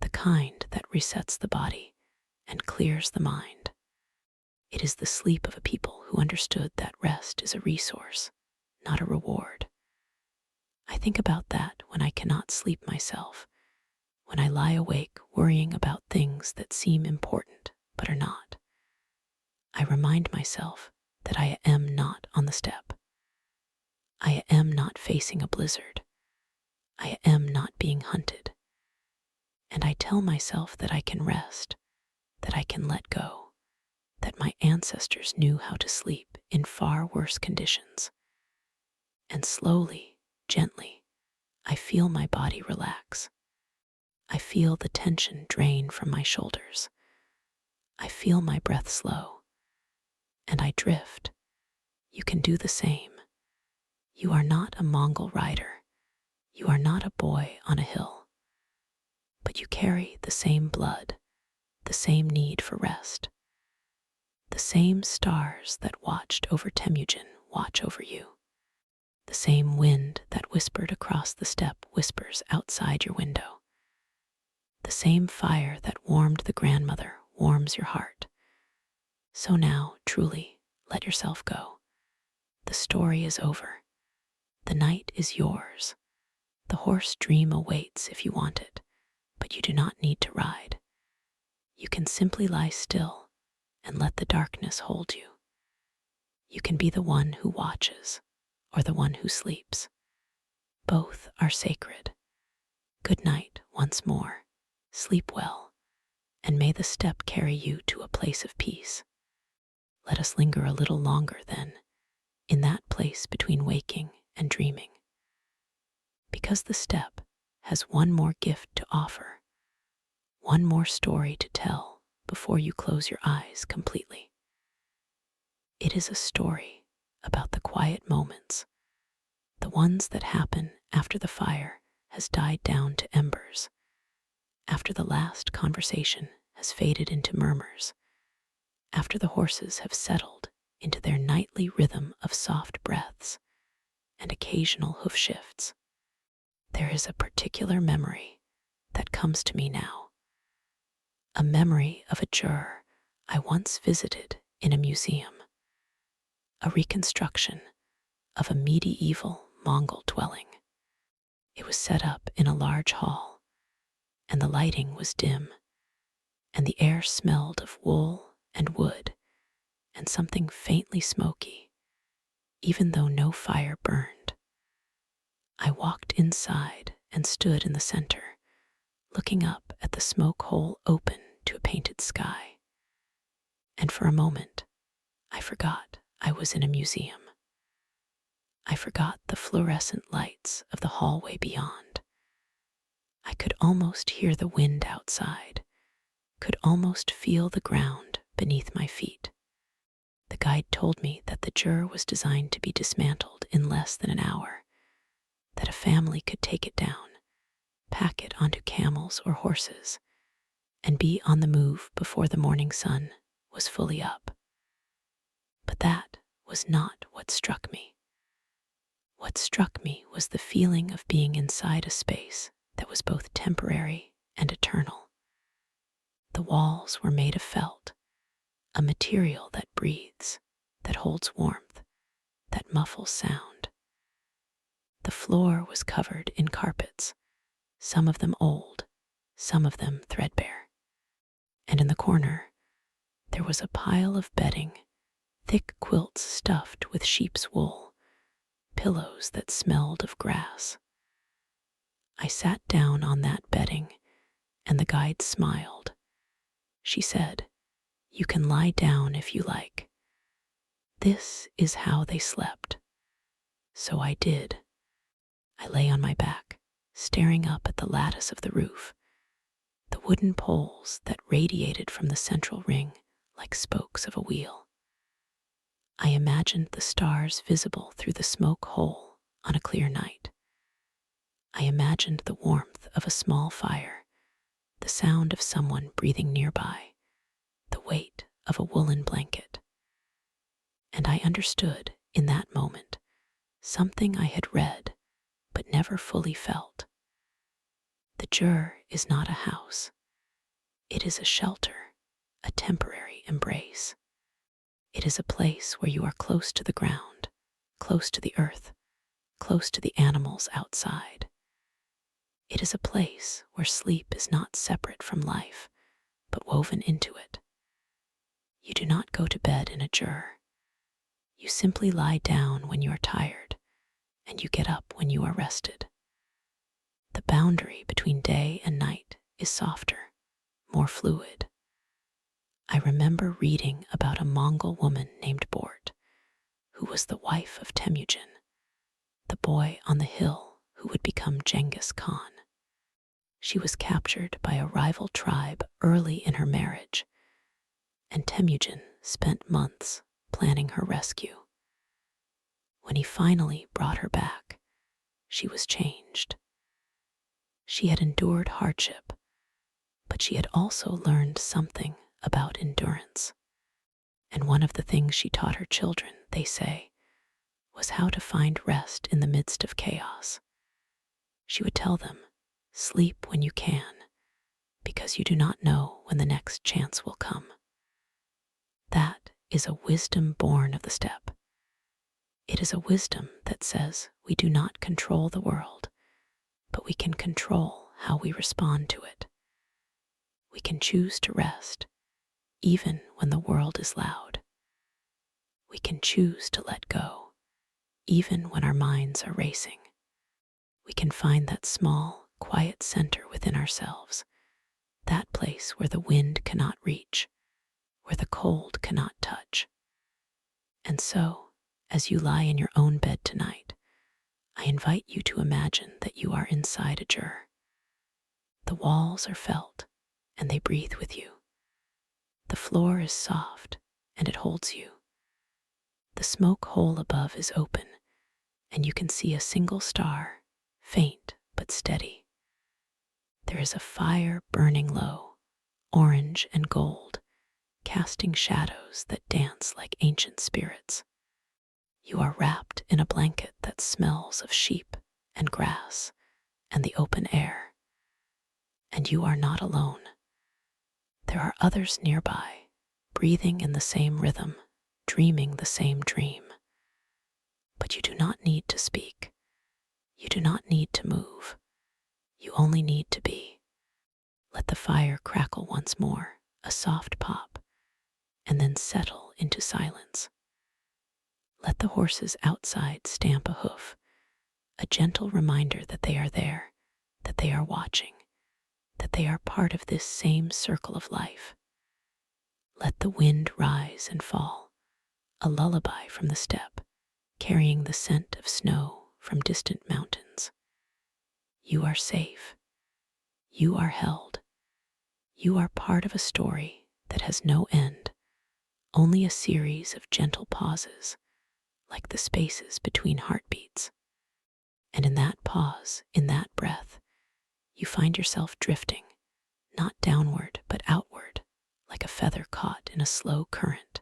S1: the kind that resets the body and clears the mind. It is the sleep of a people who understood that rest is a resource, not a reward. I think about that when I cannot sleep myself, when I lie awake worrying about things that seem important but are not. I remind myself that I am not on the steppe. I am not facing a blizzard. I am not being hunted. And I tell myself that I can rest, that I can let go, that my ancestors knew how to sleep in far worse conditions. And slowly, gently, I feel my body relax. I feel the tension drain from my shoulders. I feel my breath slow, and I drift. You can do the same. You are not a Mongol rider. You are not a boy on a hill. But you carry the same blood, the same need for rest. The same stars that watched over Temujin watch over you. The same wind that whispered across the steppe whispers outside your window. The same fire that warmed the grandmother warms your heart. So now, truly, let yourself go. The story is over. The night is yours. The horse dream awaits if you want it, but you do not need to ride. You can simply lie still and let the darkness hold you. You can be the one who watches or the one who sleeps. Both are sacred. Good night once more. Sleep well and may the steppe carry you to a place of peace. Let us linger a little longer then, in that place between waking and dreaming. Because the steppe has one more gift to offer, one more story to tell before you close your eyes completely. It is a story about the quiet moments, the ones that happen after the fire has died down to embers, after the last conversation has faded into murmurs, after the horses have settled into their nightly rhythm of soft breaths and occasional hoof shifts. There is a particular memory that comes to me now, a memory of a juror I once visited in a museum, a reconstruction of a medieval Mongol dwelling. It was set up in a large hall, and the lighting was dim, and the air smelled of wool and wood and something faintly smoky, even though no fire burned. I walked inside and stood in the center, looking up at the smoke hole open to a painted sky. And for a moment, I forgot I was in a museum. I forgot the fluorescent lights of the hallway beyond. I could almost hear the wind outside, could almost feel the ground beneath my feet. The guide told me that the juror was designed to be dismantled in less than an hour, that a family could take it down, pack it onto camels or horses, and be on the move before the morning sun was fully up. But that was not what struck me. What struck me was the feeling of being inside a space that was both temporary and eternal. The walls were made of felt, a material that breathes, that holds warmth, that muffles sound. The floor was covered in carpets, some of them old, some of them threadbare. And in the corner, there was a pile of bedding, thick quilts stuffed with sheep's wool, pillows that smelled of grass. I sat down on that bedding, and the guide smiled. She said, "You can lie down if you like." This is how they slept. So I did. I lay on my back, staring up at the lattice of the roof, the wooden poles that radiated from the central ring like spokes of a wheel. I imagined the stars visible through the smoke hole on a clear night. I imagined the warmth of a small fire, the sound of someone breathing nearby, the weight of a woolen blanket. And I understood in that moment something I had read but never fully felt. The jur is not a house. It is a shelter, a temporary embrace. It is a place where you are close to the ground, close to the earth, close to the animals outside. It is a place where sleep is not separate from life, but woven into it. You do not go to bed in a jur. You simply lie down when you are tired, and you get up when you are rested. The boundary between day and night is softer, more fluid. I remember reading about a Mongol woman named Bort, who was the wife of Temujin, the boy on the hill who would become Genghis Khan. She was captured by a rival tribe early in her marriage, and Temujin spent months planning her rescue. When he finally brought her back, she was changed. She had endured hardship, but she had also learned something about endurance. And one of the things she taught her children, they say, was how to find rest in the midst of chaos. She would tell them, "Sleep when you can, because you do not know when the next chance will come." That is a wisdom born of the steppe. It is a wisdom that says we do not control the world, but we can control how we respond to it. We can choose to rest, even when the world is loud. We can choose to let go, even when our minds are racing. We can find that small, quiet center within ourselves, that place where the wind cannot reach, where the cold cannot touch. And so, as you lie in your own bed tonight, I invite you to imagine that you are inside a jur. The walls are felt, and they breathe with you. The floor is soft, and it holds you. The smoke hole above is open, and you can see a single star, faint but steady. There is a fire burning low, orange and gold, casting shadows that dance like ancient spirits. You are wrapped in a blanket that smells of sheep and grass and the open air. And you are not alone. There are others nearby, breathing in the same rhythm, dreaming the same dream. But you do not need to speak. You do not need to move. You only need to be. Let the fire crackle once more, a soft pop, and then settle into silence. Let the horses outside stamp a hoof, a gentle reminder that they are there, that they are watching, that they are part of this same circle of life. Let the wind rise and fall, a lullaby from the steppe, carrying the scent of snow from distant mountains. You are safe. You are held. You are part of a story that has no end, only a series of gentle pauses, like the spaces between heartbeats. And in that pause, in that breath, you find yourself drifting, not downward but outward, like a feather caught in a slow current.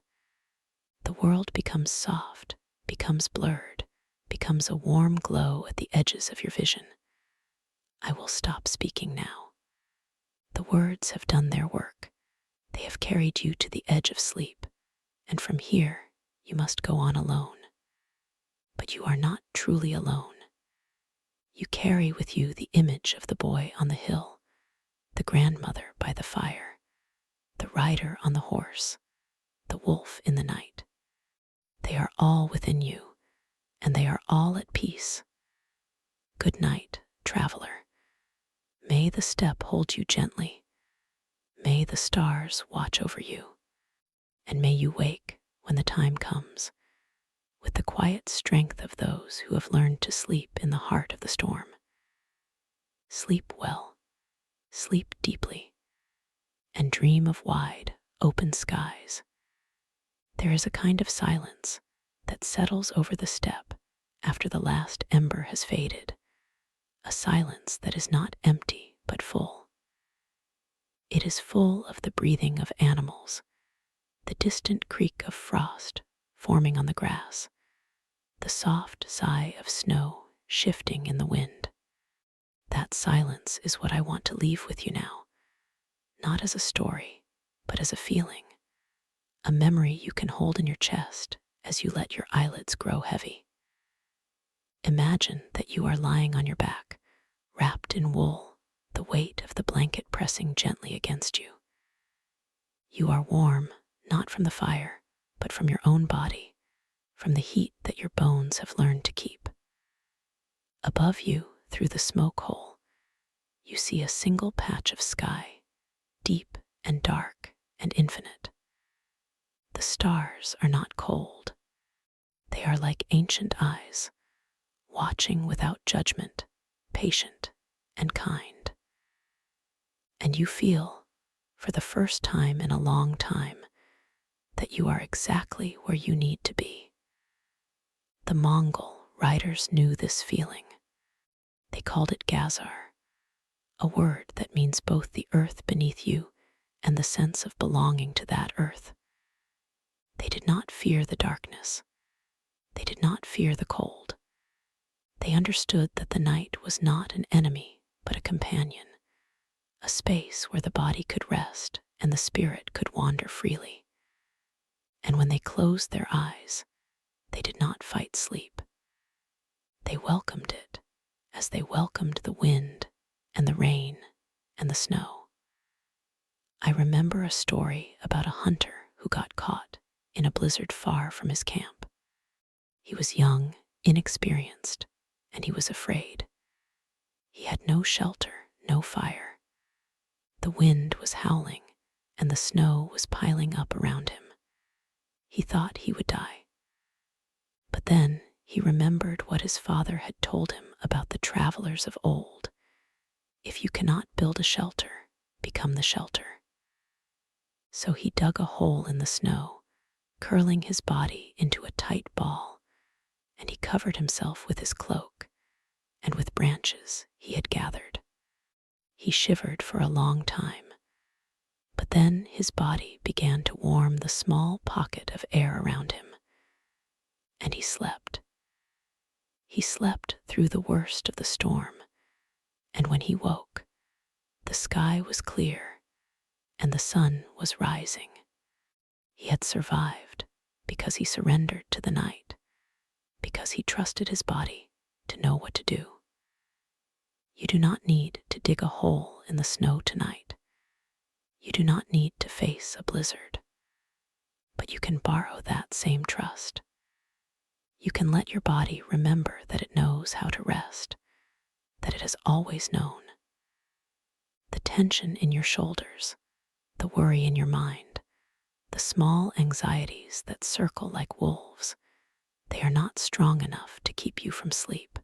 S1: The world becomes soft, becomes blurred, becomes a warm glow at the edges of your vision. I will stop speaking now. The words have done their work. They have carried you to the edge of sleep, and from here you must go on alone. But you are not truly alone. You carry with you the image of the boy on the hill, the grandmother by the fire, the rider on the horse, the wolf in the night. They are all within you, and they are all at peace. Good night, traveler. May the steppe hold you gently. May the stars watch over you. And may you wake when the time comes, with the quiet strength of those who have learned to sleep in the heart of the storm. Sleep well, sleep deeply, and dream of wide, open skies. There is a kind of silence that settles over the steppe after the last ember has faded, a silence that is not empty but full. It is full of the breathing of animals, the distant creak of frost forming on the grass, the soft sigh of snow shifting in the wind. That silence is what I want to leave with you now, not as a story, but as a feeling, a memory you can hold in your chest as you let your eyelids grow heavy. Imagine that you are lying on your back, wrapped in wool, the weight of the blanket pressing gently against you. You are warm, not from the fire, but from your own body, from the heat that your bones have learned to keep. Above you, through the smoke hole, you see a single patch of sky, deep and dark and infinite. The stars are not cold. They are like ancient eyes, watching without judgment, patient and kind. And you feel, for the first time in a long time, that you are exactly where you need to be. The Mongol riders knew this feeling. They called it gazar, a word that means both the earth beneath you and the sense of belonging to that earth. They did not fear the darkness. They did not fear the cold. They understood that the night was not an enemy, but a companion, a space where the body could rest and the spirit could wander freely. And when they closed their eyes, they did not fight sleep. They welcomed it as they welcomed the wind and the rain and the snow. I remember a story about a hunter who got caught in a blizzard far from his camp. He was young, inexperienced, and he was afraid. He had no shelter, no fire. The wind was howling, and the snow was piling up around him. He thought he would die. But then he remembered what his father had told him about the travelers of old. If you cannot build a shelter, become the shelter. So he dug a hole in the snow, curling his body into a tight ball, and he covered himself with his cloak and with branches he had gathered. He shivered for a long time, but then his body began to warm the small pocket of air around him, and he slept. He slept through the worst of the storm, and when he woke, the sky was clear and the sun was rising. He had survived because he surrendered to the night, because he trusted his body to know what to do. You do not need to dig a hole in the snow tonight. You do not need to face a blizzard. But you can borrow that same trust. You can let your body remember that it knows how to rest, that it has always known. The tension in your shoulders, the worry in your mind, the small anxieties that circle like wolves, they are not strong enough to keep you from sleep.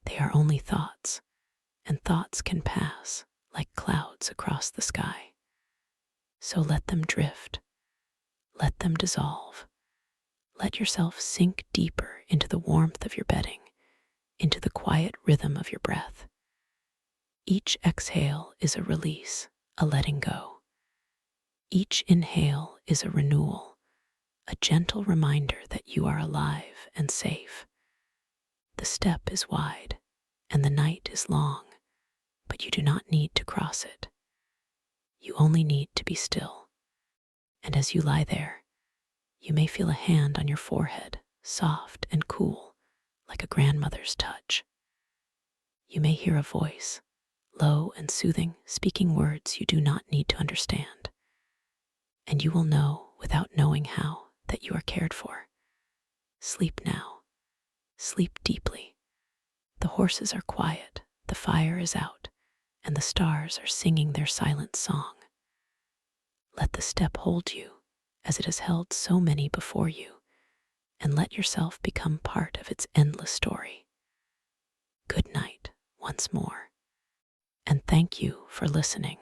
S1: They are only thoughts, and thoughts can pass like clouds across the sky. So let them drift, let them dissolve. Let yourself sink deeper into the warmth of your bedding, into the quiet rhythm of your breath. Each exhale is a release, a letting go. Each inhale is a renewal, a gentle reminder that you are alive and safe. The steppe is wide, and the night is long, but you do not need to cross it. You only need to be still. And as you lie there, you may feel a hand on your forehead, soft and cool, like a grandmother's touch. You may hear a voice, low and soothing, speaking words you do not need to understand. And you will know, without knowing how, that you are cared for. Sleep now. Sleep deeply. The horses are quiet, the fire is out, and the stars are singing their silent song. Let the steppe hold you, as it has held so many before you, and let yourself become part of its endless story. Good night once more, and thank you for listening.